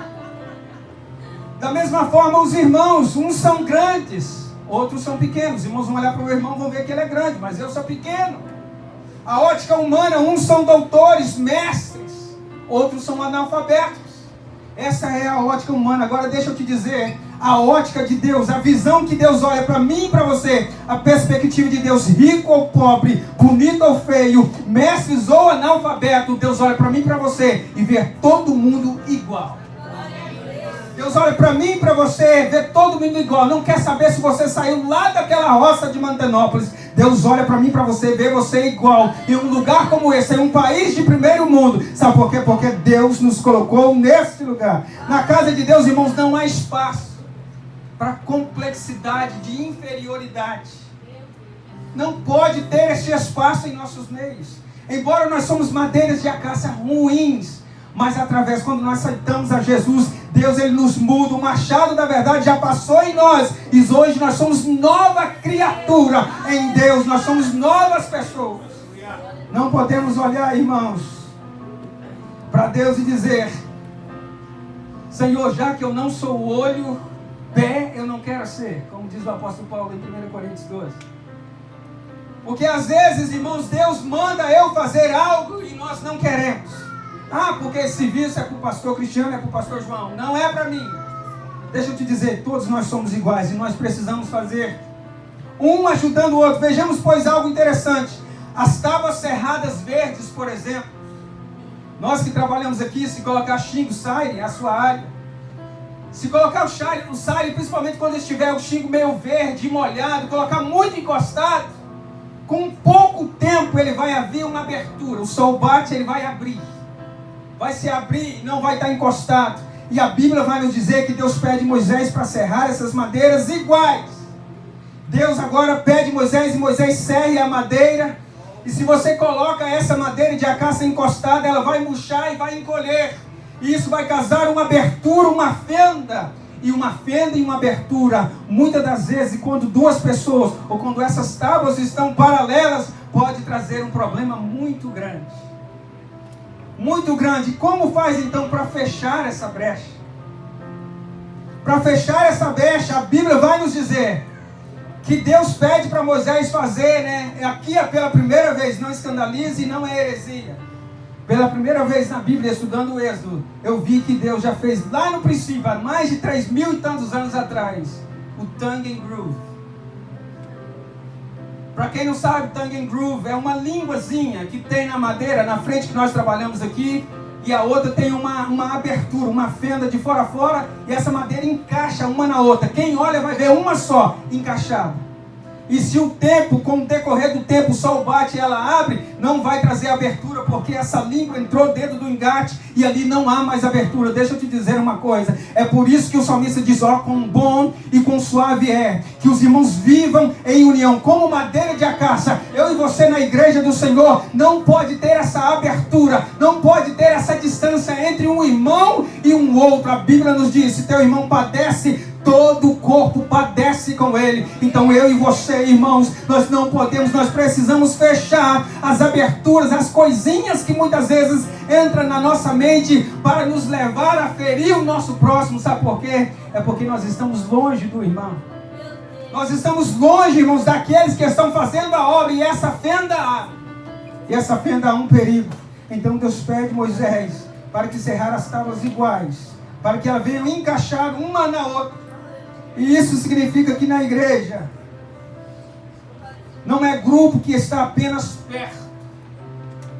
Da mesma forma, os irmãos, uns são grandes, outros são pequenos. Os irmãos vão olhar para o meu irmão e vão ver que ele é grande, mas eu sou pequeno. A ótica humana, uns são doutores, mestres, outros são analfabetos. Essa é a ótica humana. Agora deixa eu te dizer, a ótica de Deus, a visão que Deus olha para mim e para você, a perspectiva de Deus, rico ou pobre, bonito ou feio, mestres ou analfabeto, Deus olha para mim e para você e vê todo mundo igual. Deus olha para mim e para você, vê todo mundo igual. Não quer saber se você saiu lá daquela roça de Mantenópolis. Deus olha para mim e para você, vê você igual. Em um lugar como esse, em um país de primeiro mundo. Sabe por quê? Porque Deus nos colocou nesse lugar. Na casa de Deus, irmãos, não há espaço para complexidade de inferioridade. Não pode ter esse espaço em nossos meios. Embora nós somos madeiras de acácia ruins, mas através, quando nós aceitamos a Jesus, Deus, Ele nos muda, o machado da verdade já passou em nós, e hoje nós somos nova criatura em Deus, nós somos novas pessoas. Não podemos olhar, irmãos, para Deus e dizer, Senhor, já que eu não sou olho, pé eu não quero ser, como diz o apóstolo Paulo em 1 Coríntios 12. Porque às vezes, irmãos, Deus manda eu fazer algo e nós não queremos. Porque esse serviço é para o pastor Cristiano, é para o pastor João. Não é para mim. Deixa eu te dizer, todos nós somos iguais e nós precisamos fazer um ajudando o outro. Vejamos, pois, algo interessante. As tábuas serradas verdes, por exemplo. Nós que trabalhamos aqui, se colocar xingo, sai a sua área. Se colocar o saio, principalmente quando estiver o chingo meio verde, molhado, colocar muito encostado, com pouco tempo ele vai haver uma abertura. O sol bate, ele vai abrir. Vai se abrir e não vai estar encostado. E a Bíblia vai nos dizer que Deus pede Moisés para serrar essas madeiras iguais. Deus agora pede Moisés, e Moisés serre a madeira. E se você coloca essa madeira de acácia encostada, ela vai murchar e vai encolher. E isso vai causar uma abertura, uma fenda. E uma fenda e uma abertura, muitas das vezes, quando duas pessoas, ou quando essas tábuas estão paralelas, pode trazer um problema muito grande. Muito grande. Como faz então para fechar essa brecha? Para fechar essa brecha, a Bíblia vai nos dizer que Deus pede para Moisés fazer, aqui é pela primeira vez, não escandalize e não é heresia. Pela primeira vez na Bíblia, estudando o Êxodo, eu vi que Deus já fez lá no princípio, há mais de 3.000 e tantos anos atrás, o tongue and groove. Para quem não sabe, tongue and groove é uma línguazinha que tem na madeira, na frente que nós trabalhamos aqui, e a outra tem uma abertura, uma fenda de fora a fora, e essa madeira encaixa uma na outra. Quem olha vai ver uma só encaixada. E se o tempo, com o decorrer do tempo, o sol bate e ela abre, não vai trazer abertura, porque essa língua entrou dentro do engate e ali não há mais abertura. Deixa eu te dizer uma coisa, é por isso que o salmista diz, ó, com bom e com suave é, que os irmãos vivam em união, como madeira de acácia. Eu e você na igreja do Senhor não pode ter essa abertura, não pode ter essa distância entre um irmão e um outro. A Bíblia nos diz, se teu irmão padece, todo o corpo padece com ele. Então eu e você, irmãos, nós não podemos, nós precisamos fechar as aberturas, as coisinhas que muitas vezes entram na nossa mente para nos levar a ferir o nosso próximo. Sabe por quê? É porque nós estamos longe do irmão. Nós estamos longe, irmãos, daqueles que estão fazendo a obra, e essa fenda abre. E essa fenda há um perigo. Então Deus pede Moisés para que serrar as tábuas iguais, para que elas venham encaixar uma na outra. E isso significa que na igreja não é grupo que está apenas perto.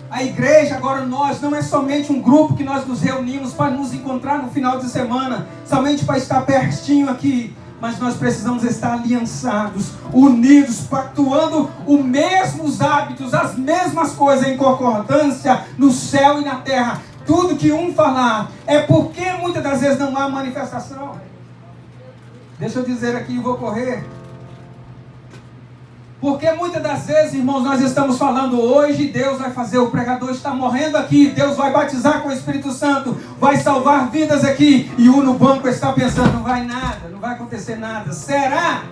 A igreja, agora nós, não é somente um grupo que nós nos reunimos para nos encontrar no final de semana, somente para estar pertinho aqui. Mas nós precisamos estar aliançados, unidos, pactuando os mesmos hábitos, as mesmas coisas em concordância no céu e na terra. Tudo que um falar, é porque muitas das vezes não há manifestação. Deixa eu dizer aqui, vou correr. Porque muitas das vezes, irmãos, nós estamos falando hoje, Deus vai fazer, o pregador está morrendo aqui, Deus vai batizar com o Espírito Santo, vai salvar vidas aqui, e um no banco está pensando, não vai nada, não vai acontecer nada. Será?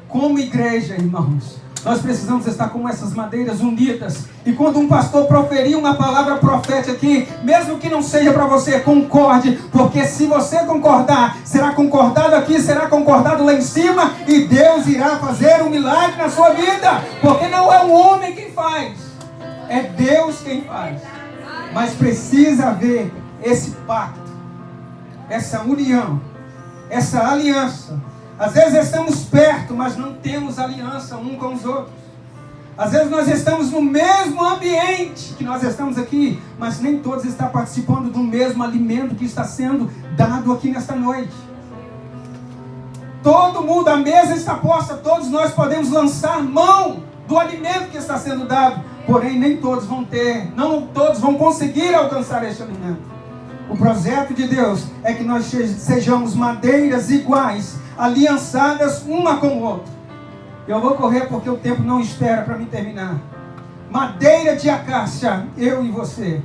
Como igreja, irmãos, nós precisamos estar com essas madeiras unidas. E quando um pastor proferir uma palavra profética aqui, mesmo que não seja para você, concorde. Porque se você concordar, será concordado aqui, será concordado lá em cima. E Deus irá fazer um milagre na sua vida. Porque não é um homem quem faz, é Deus quem faz. Mas precisa haver esse pacto, essa união, essa aliança. Às vezes estamos perto, mas não temos aliança um com os outros. Às vezes nós estamos no mesmo ambiente que nós estamos aqui, mas nem todos estão participando do mesmo alimento que está sendo dado aqui nesta noite. Todo mundo, a mesa está posta, todos nós podemos lançar mão do alimento que está sendo dado, porém nem todos vão ter, não todos vão conseguir alcançar este alimento. O projeto de Deus é que nós sejamos madeiras iguais, aliançadas uma com o outro. Eu vou correr porque o tempo não espera para me terminar. Madeira de acácia, eu e você.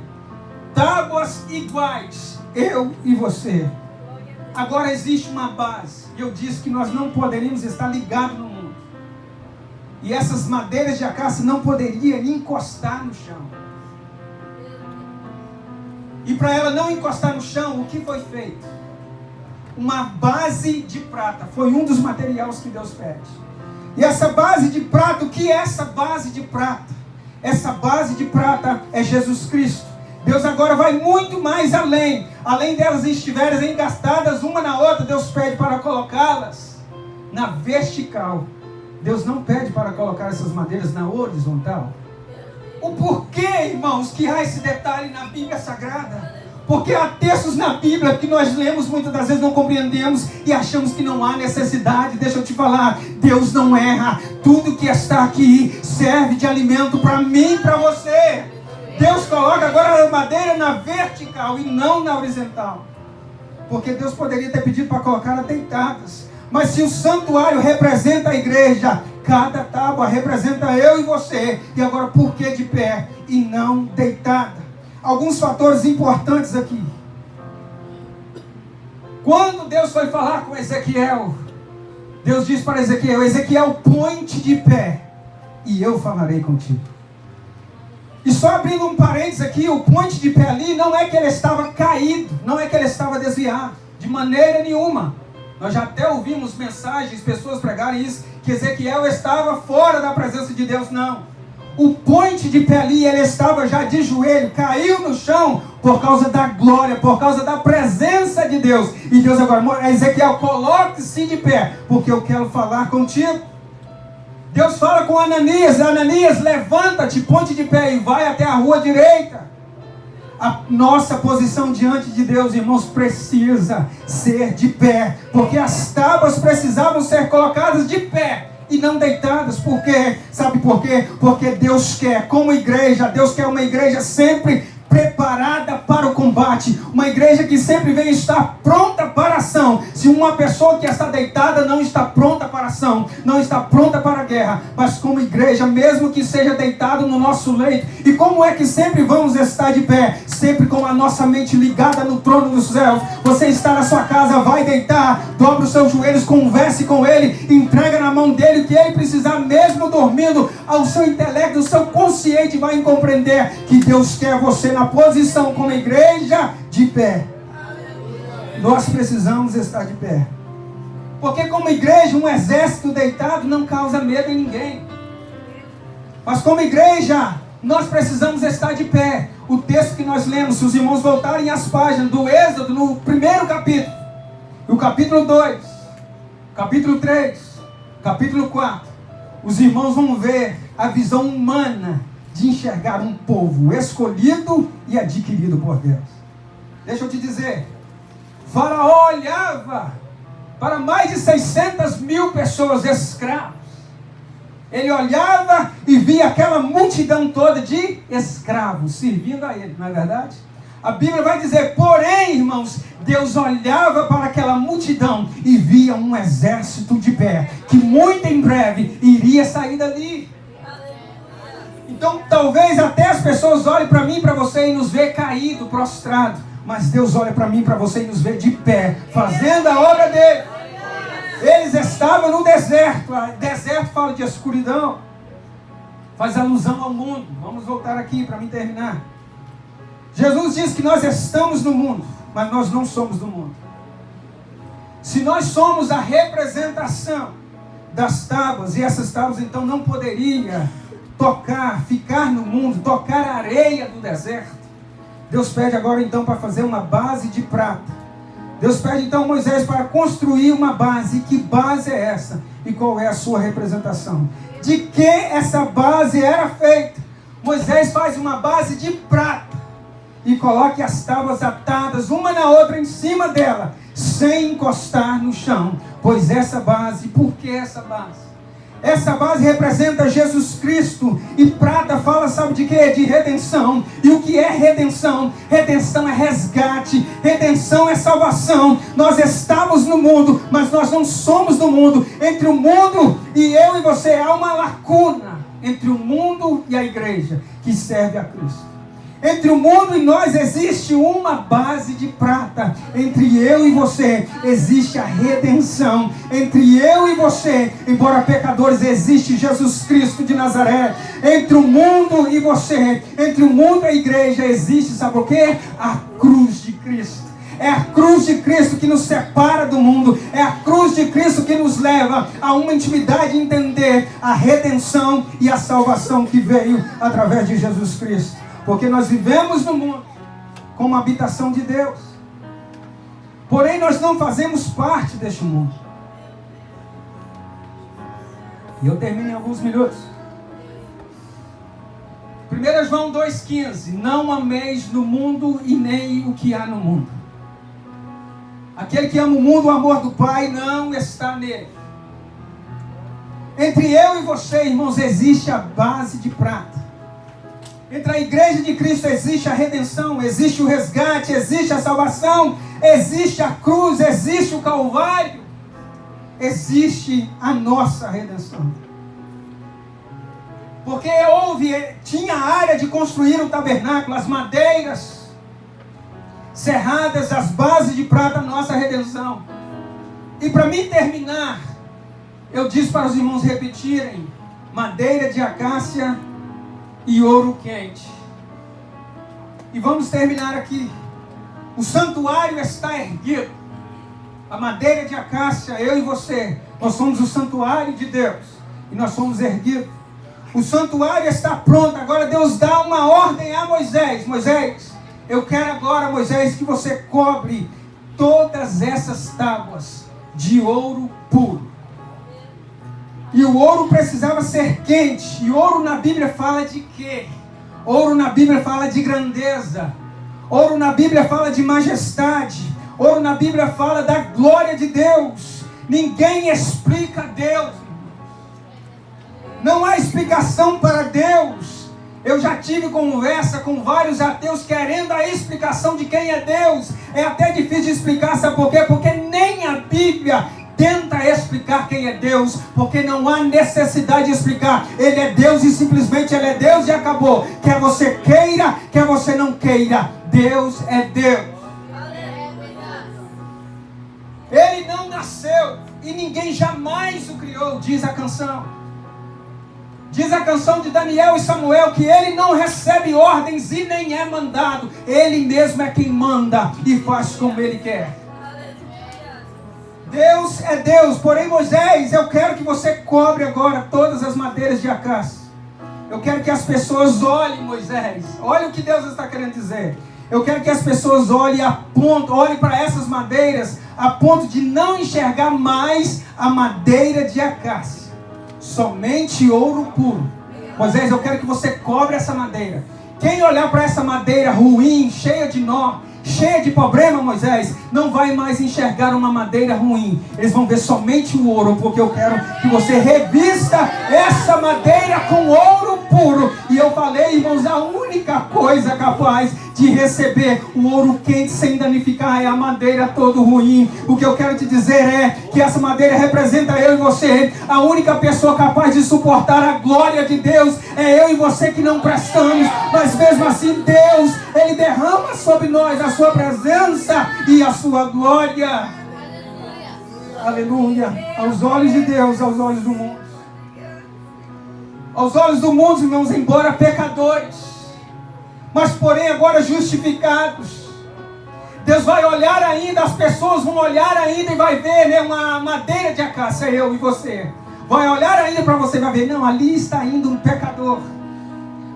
Tábuas iguais, eu e você. Agora existe uma base. Eu disse que nós não poderíamos estar ligados no mundo. E essas madeiras de acácia não poderiam encostar no chão. E para ela não encostar no chão, o que foi feito? Uma base de prata. Foi um dos materiais que Deus pede. E essa base de prata, o que é essa base de prata? Essa base de prata é Jesus Cristo. Deus agora vai muito mais além. Além delas estiverem engastadas uma na outra, Deus pede para colocá-las na vertical. Deus não pede para colocar essas madeiras na horizontal. O porquê, irmãos, que há esse detalhe na Bíblia Sagrada? Porque há textos na Bíblia que nós lemos, muitas das vezes não compreendemos e achamos que não há necessidade. Deixa eu te falar, Deus não erra. Tudo que está aqui serve de alimento para mim e para você. Deus coloca agora a madeira na vertical e não na horizontal. Porque Deus poderia ter pedido para colocar deitadas. Mas se o santuário representa a igreja, cada tábua representa eu e você. E agora por que de pé e não deitada? Alguns fatores importantes aqui. Quando Deus foi falar com Ezequiel, Deus disse para Ezequiel: Ezequiel, põe-te de pé e eu falarei contigo. E só abrindo um parênteses aqui, o põe-te de pé ali não é que ele estava caído, não é que ele estava desviado, de maneira nenhuma. Nós já até ouvimos mensagens, pessoas pregarem isso, que Ezequiel estava fora da presença de Deus. Não. O põe-te de pé ali, ele estava já de joelho, caiu no chão por causa da glória, por causa da presença de Deus. E Deus agora, Ezequiel, coloque-se de pé, porque eu quero falar contigo. Deus fala com Ananias: Ananias, levanta-te, põe-te de pé e vai até a rua direita. A nossa posição diante de Deus, irmãos, precisa ser de pé, porque as tábuas precisavam ser colocadas de pé e não deitadas. Por quê? Sabe por quê? Porque Deus quer, como igreja, Deus quer uma igreja sempre preparada para o combate, uma igreja que sempre vem estar pronta para a ação. Se uma pessoa que está deitada não está pronta para a ação, não está pronta para a guerra, mas como igreja, mesmo que seja deitado no nosso leito, e como é que sempre vamos estar de pé? Sempre com a nossa mente ligada no trono dos céus. Você está na sua casa, vai deitar, dobra os seus joelhos, converse com Ele, entrega na mão dEle o que Ele precisar, mesmo dormindo. Ao seu intelecto, o seu consciente vai compreender que Deus quer você na posição como igreja de pé. Nós precisamos estar de pé, porque como igreja, um exército deitado não causa medo em ninguém. Mas como igreja, nós precisamos estar de pé. O texto que nós lemos, se os irmãos voltarem às páginas do Êxodo, no primeiro capítulo, o capítulo 2, capítulo 3, capítulo 4, os irmãos vão ver a visão humana de enxergar um povo escolhido e adquirido por Deus. Deixa eu te dizer, Faraó olhava para mais de 600 mil pessoas escravos. Ele olhava e via aquela multidão toda de escravos servindo a ele, não é verdade? A Bíblia vai dizer, porém, irmãos, Deus olhava para aquela multidão e via um exército de pé, que muito em breve iria sair dali. Então, talvez até as pessoas olhem para mim e para você e nos vê caído, prostrado, mas Deus olha para mim e para você e nos vê de pé, fazendo a obra dele. Eles estavam no deserto. O deserto fala de escuridão, faz alusão ao mundo. Vamos voltar aqui para mim terminar. Jesus diz que nós estamos no mundo, mas nós não somos do mundo. Se nós somos a representação das tábuas, e essas tábuas então não poderiam tocar, ficar no mundo, tocar a areia do deserto, Deus pede agora então para fazer uma base de prata. Deus pede então a Moisés para construir uma base. E que base é essa? E qual é a sua representação? De que essa base era feita? Moisés faz uma base de prata e coloca as tábuas atadas uma na outra em cima dela, sem encostar no chão. Pois essa base, por que essa base? Essa base representa Jesus Cristo. E prata fala, sabe de quê? De redenção. E o que é redenção? Redenção é resgate. Redenção é salvação. Nós estamos no mundo, mas nós não somos do mundo. Entre o mundo e eu e você há uma lacuna. Entre o mundo e a igreja que serve a Cristo. Entre o mundo e nós existe uma base de prata. Entre eu e você existe a redenção. Entre eu e você, embora pecadores, existe Jesus Cristo de Nazaré. Entre o mundo e você, entre o mundo e a igreja existe, sabe o quê? A cruz de Cristo. É a cruz de Cristo que nos separa do mundo. É a cruz de Cristo que nos leva a uma intimidade de entender a redenção e a salvação que veio através de Jesus Cristo. Porque nós vivemos no mundo como habitação de Deus. Porém, nós não fazemos parte deste mundo. E eu termino em alguns minutos. 1 João 2,15. Não ameis no mundo e nem o que há no mundo. Aquele que ama o mundo, o amor do Pai não está nele. Entre eu e você, irmãos, existe a base de prata. Entre a igreja de Cristo existe a redenção, existe o resgate, existe a salvação, existe a cruz, existe o Calvário, existe a nossa redenção. Porque tinha a área de construir o tabernáculo, as madeiras cerradas, as bases de prata, a nossa redenção. E para mim terminar, eu disse para os irmãos repetirem: madeira de acácia e ouro quente. E vamos terminar aqui. O santuário está erguido. A madeira de acácia, eu e você, nós somos o santuário de Deus. E nós somos erguidos. O santuário está pronto. Agora Deus dá uma ordem a Moisés. Moisés, eu quero agora, Moisés, que você cobre todas essas tábuas de ouro puro. E o ouro precisava ser quente. E ouro na Bíblia fala de quê? Ouro na Bíblia fala de grandeza. Ouro na Bíblia fala de majestade. Ouro na Bíblia fala da glória de Deus. Ninguém explica Deus. Não há explicação para Deus. Eu já tive conversa com vários ateus querendo a explicação de quem é Deus. É até difícil de explicar, sabe por quê? Porque nem a Bíblia tenta explicar quem é Deus, porque não há necessidade de explicar. Ele é Deus e simplesmente Ele é Deus e acabou. Quer você queira, quer você não queira, Deus é Deus. Ele não nasceu e ninguém jamais o criou, diz a canção. Diz a canção de Daniel e Samuel que ele não recebe ordens e nem é mandado. Ele mesmo é quem manda e faz como ele quer. Deus é Deus. Porém, Moisés, eu quero que você cobre agora todas as madeiras de acácia. Eu quero que as pessoas olhem, Moisés. Olha o que Deus está querendo dizer. Eu quero que as pessoas olhem para essas madeiras a ponto de não enxergar mais a madeira de acácia. Somente ouro puro. Moisés, eu quero que você cobre essa madeira. Quem olhar para essa madeira ruim, cheia de nó, cheia de problema, Moisés, não vai mais enxergar uma madeira ruim. Eles vão ver somente o ouro, porque eu quero que você revista essa madeira com ouro puro. E eu falei, irmãos, a única coisa capaz de receber o ouro quente sem danificar é a madeira toda ruim. O que eu quero te dizer é que essa madeira representa eu e você. A única pessoa capaz de suportar a glória de Deus é eu e você que não prestamos. Mas mesmo assim Deus, Ele derrama sobre nós a sua presença e a sua glória. Aleluia. Aos olhos de Deus, aos olhos do mundo. Aos olhos do mundo, irmãos, embora pecadores, mas porém agora justificados. Deus vai olhar ainda, as pessoas vão olhar ainda e vai ver, né, uma madeira de acácia, eu e você. Vai olhar ainda para você e vai ver, não, ali está indo um pecador.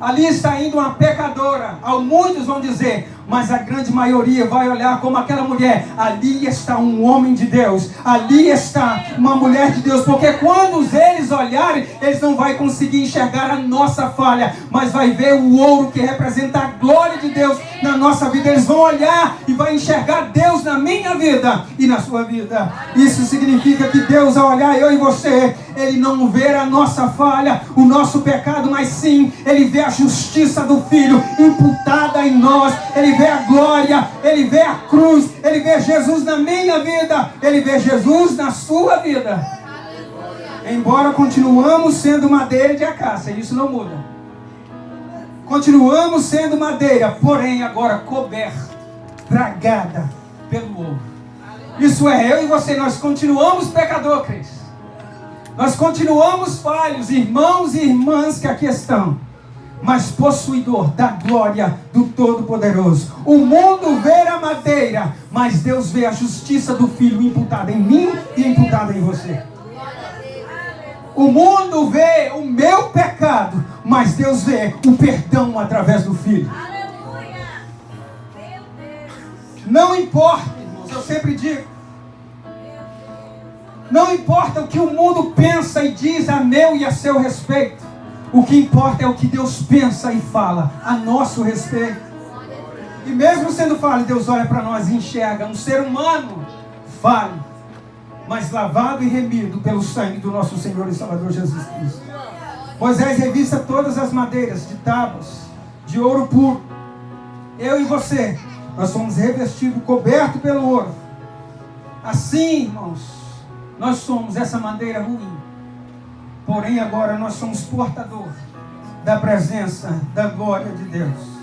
Ali está indo uma pecadora. Muitos vão dizer, mas a grande maioria vai olhar como aquela mulher. Ali está um homem de Deus. Ali está uma mulher de Deus. Porque quando eles olharem, eles não vão conseguir enxergar a nossa falha, mas vai ver o ouro que representa a glória de Deus na nossa vida. Eles vão olhar e vai enxergar Deus na minha vida e na sua vida. Isso significa que Deus, ao olhar eu e você, Ele não vê a nossa falha, o nosso pecado, mas sim, Ele vê a justiça do Filho imputada em nós. Ele vê a glória, Ele vê a cruz, Ele vê Jesus na minha vida, Ele vê Jesus na sua vida. Embora continuamos sendo madeira de acácia, isso não muda. Continuamos sendo madeira, porém agora coberta, tragada pelo ouro. Isso é, eu e você, nós continuamos pecadores. Nós continuamos falhos, irmãos e irmãs que aqui estão, mas possuidor da glória do Todo-Poderoso. O mundo vê a madeira, mas Deus vê a justiça do Filho imputada em mim e imputada em você. O mundo vê o meu pecado, mas Deus vê o perdão através do Filho. Não importa, irmãos, eu sempre digo, não importa o que o mundo pensa e diz a meu e a seu respeito. O que importa é o que Deus pensa e fala a nosso respeito. E mesmo sendo falho, Deus olha para nós e enxerga um ser humano falho, mas lavado e remido pelo sangue do nosso Senhor e Salvador Jesus Cristo. Moisés revista todas as madeiras de tábuas, de ouro puro. Eu e você, nós somos revestidos, cobertos pelo ouro. Assim, irmãos, nós somos essa madeira ruim. Porém, agora nós somos portador da presença, da glória de Deus.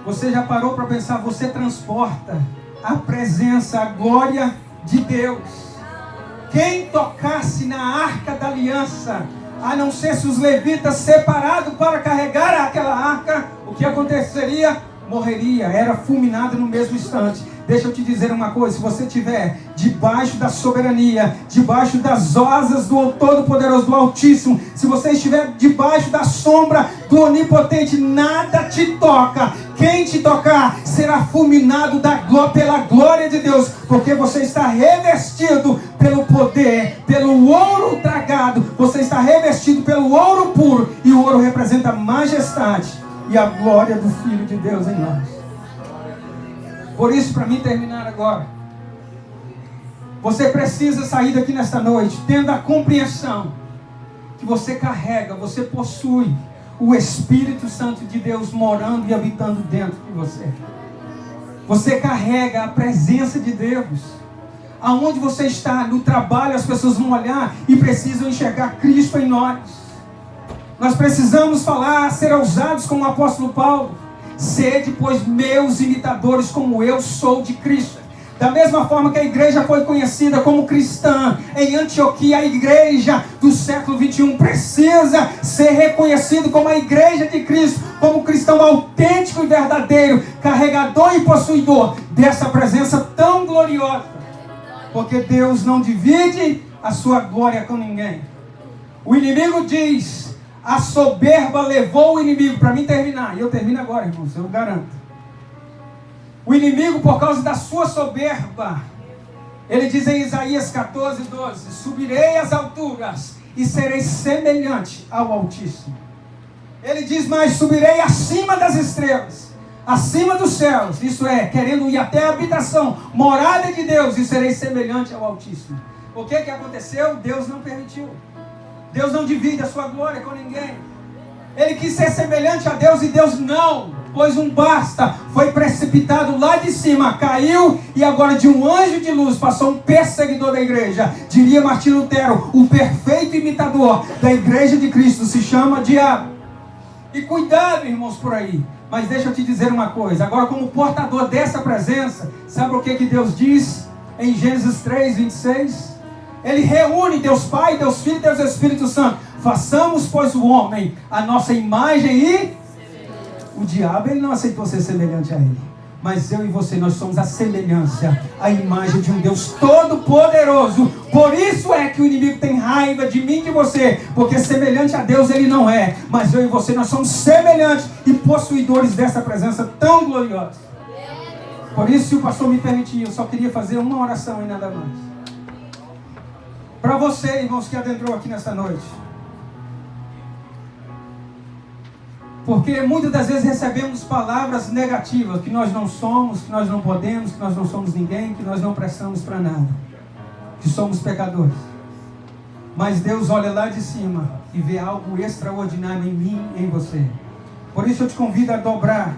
Você já parou para pensar? Você transporta a presença, a glória de Deus. Quem tocasse na arca da aliança, a não ser se os levitas separados para carregar aquela arca, o que aconteceria? Morreria, era fulminado no mesmo instante. Deixa eu te dizer uma coisa: se você estiver debaixo da soberania, debaixo das asas do Todo-Poderoso, do Altíssimo, se você estiver debaixo da sombra do Onipotente, nada te toca. Quem te tocar será fulminado pela glória de Deus, porque você está revestido pelo poder, pelo ouro tragado, você está revestido pelo ouro puro, e o ouro representa a majestade e a glória do Filho de Deus em nós. Por isso, para mim terminar agora, você precisa sair daqui nesta noite tendo a compreensão que você carrega, você possui o Espírito Santo de Deus morando e habitando dentro de você. Você carrega a presença de Deus. Aonde você está, no trabalho, as pessoas vão olhar e precisam enxergar Cristo em nós. Nós precisamos falar, ser ousados como o apóstolo Paulo. Sede, pois, meus imitadores, como eu sou de Cristo. Da mesma forma que a igreja foi conhecida como cristã em Antioquia, a igreja do século 21 precisa ser reconhecida como a igreja de Cristo, como cristão autêntico e verdadeiro, carregador e possuidor dessa presença tão gloriosa. Porque Deus não divide a sua glória com ninguém. O inimigo diz: a soberba levou o inimigo. Para mim terminar, e eu termino agora, irmãos, eu garanto. O inimigo, por causa da sua soberba, ele diz em Isaías 14:12: subirei às alturas e serei semelhante ao Altíssimo. Ele diz mais: subirei acima das estrelas, acima dos céus, isso é, querendo ir até a habitação, morada de Deus, e serei semelhante ao Altíssimo. O que aconteceu? Deus não permitiu. Deus não divide a sua glória com ninguém. Ele quis ser semelhante a Deus e Deus não, pois um basta foi precipitado lá de cima, caiu, e agora de um anjo de luz passou um perseguidor da igreja. Diria Martim Lutero: o perfeito imitador da igreja de Cristo se chama diabo. E cuidado, irmãos, por aí. Mas deixa eu te dizer uma coisa. Agora, como portador dessa presença, sabe o que Deus diz em Gênesis 3:26? Ele reúne Deus Pai, Deus Filho e Deus Espírito Santo. Façamos, pois, o homem a nossa imagem e... O diabo, ele não aceitou ser semelhante a ele. Mas eu e você, nós somos a semelhança, a imagem de um Deus todo-poderoso. Por isso é que o inimigo tem raiva de mim e de você. Porque semelhante a Deus ele não é. Mas eu e você, nós somos semelhantes e possuidores dessa presença tão gloriosa. Por isso, se o pastor me permitir, eu só queria fazer uma oração e nada mais. Para você, irmãos, que adentrou aqui nesta noite. Porque muitas das vezes recebemos palavras negativas, que nós não somos, que nós não podemos, que nós não somos ninguém, que nós não prestamos para nada, que somos pecadores. Mas Deus olha lá de cima e vê algo extraordinário em mim e em você. Por isso eu te convido a dobrar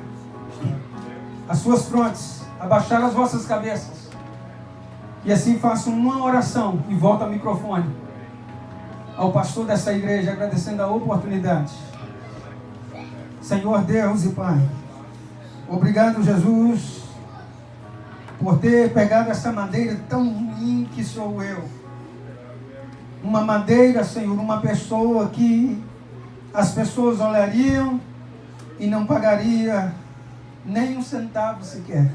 as suas frontes, a baixar as vossas cabeças. E assim faço uma oração e volto ao microfone ao pastor dessa igreja, agradecendo a oportunidade. Senhor Deus e Pai, obrigado, Jesus, por ter pegado essa madeira tão ruim que sou eu. Uma madeira, Senhor, uma pessoa que as pessoas olhariam e não pagaria nem um centavo sequer.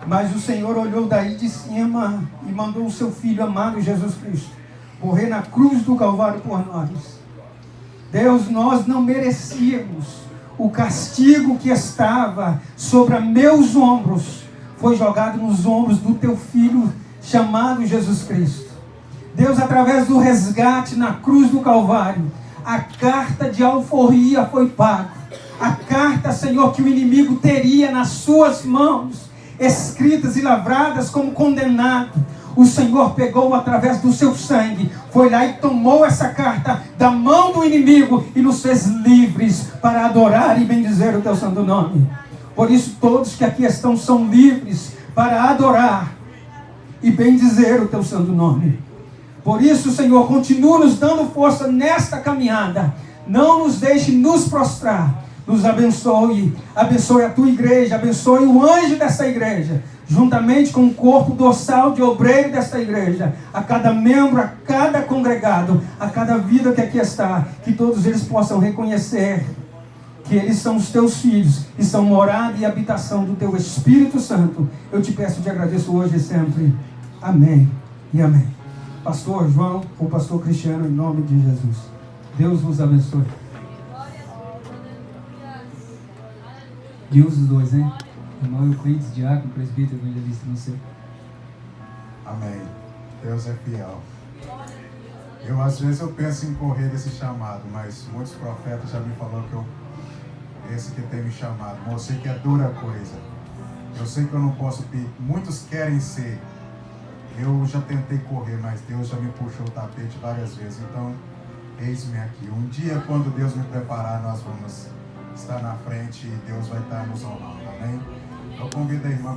Mas o Senhor olhou daí de cima e mandou o seu Filho amado, Jesus Cristo, morrer na cruz do Calvário por nós. Deus, nós não merecíamos o castigo que estava sobre meus ombros. Foi jogado nos ombros do teu Filho chamado Jesus Cristo. Deus, através do resgate na cruz do Calvário, A carta de alforria foi paga. A carta, Senhor, que o inimigo teria nas suas mãos, escritas e lavradas como condenado, o Senhor pegou através do seu sangue, foi lá e tomou essa carta da mão do inimigo e nos fez livres para adorar e bendizer o teu santo nome. Por isso todos que aqui estão são livres para adorar e bendizer o teu santo nome. Por isso, Senhor, continua nos dando força nesta caminhada. Não nos deixe nos prostrar. Nos abençoe. Abençoe a tua igreja. Abençoe o anjo desta igreja. Juntamente com o corpo dorsal de obreiro desta igreja. A cada membro, a cada congregado, a cada vida que aqui está. Que todos eles possam reconhecer que eles são os teus filhos e são morada e habitação do teu Espírito Santo. Eu te peço e te agradeço hoje e sempre. Amém e amém. Pastor João ou Pastor Cristiano, em nome de Jesus. Deus vos abençoe. Deus os dois, hein? Irmão Euclides, diácono, presbítero, evangelista, não sei. Amém. Deus é fiel. Às vezes eu penso em correr desse chamado, mas muitos profetas já me falaram que esse que tem me chamado. Mas eu sei que é dura coisa. Eu sei que eu não posso pedir. Muitos querem ser. Eu já tentei correr, mas Deus já me puxou o tapete várias vezes. Então, eis-me aqui. Um dia, quando Deus me preparar, nós vamos estar na frente e Deus vai estar nos honrando. Amém? Eu convido a irmã.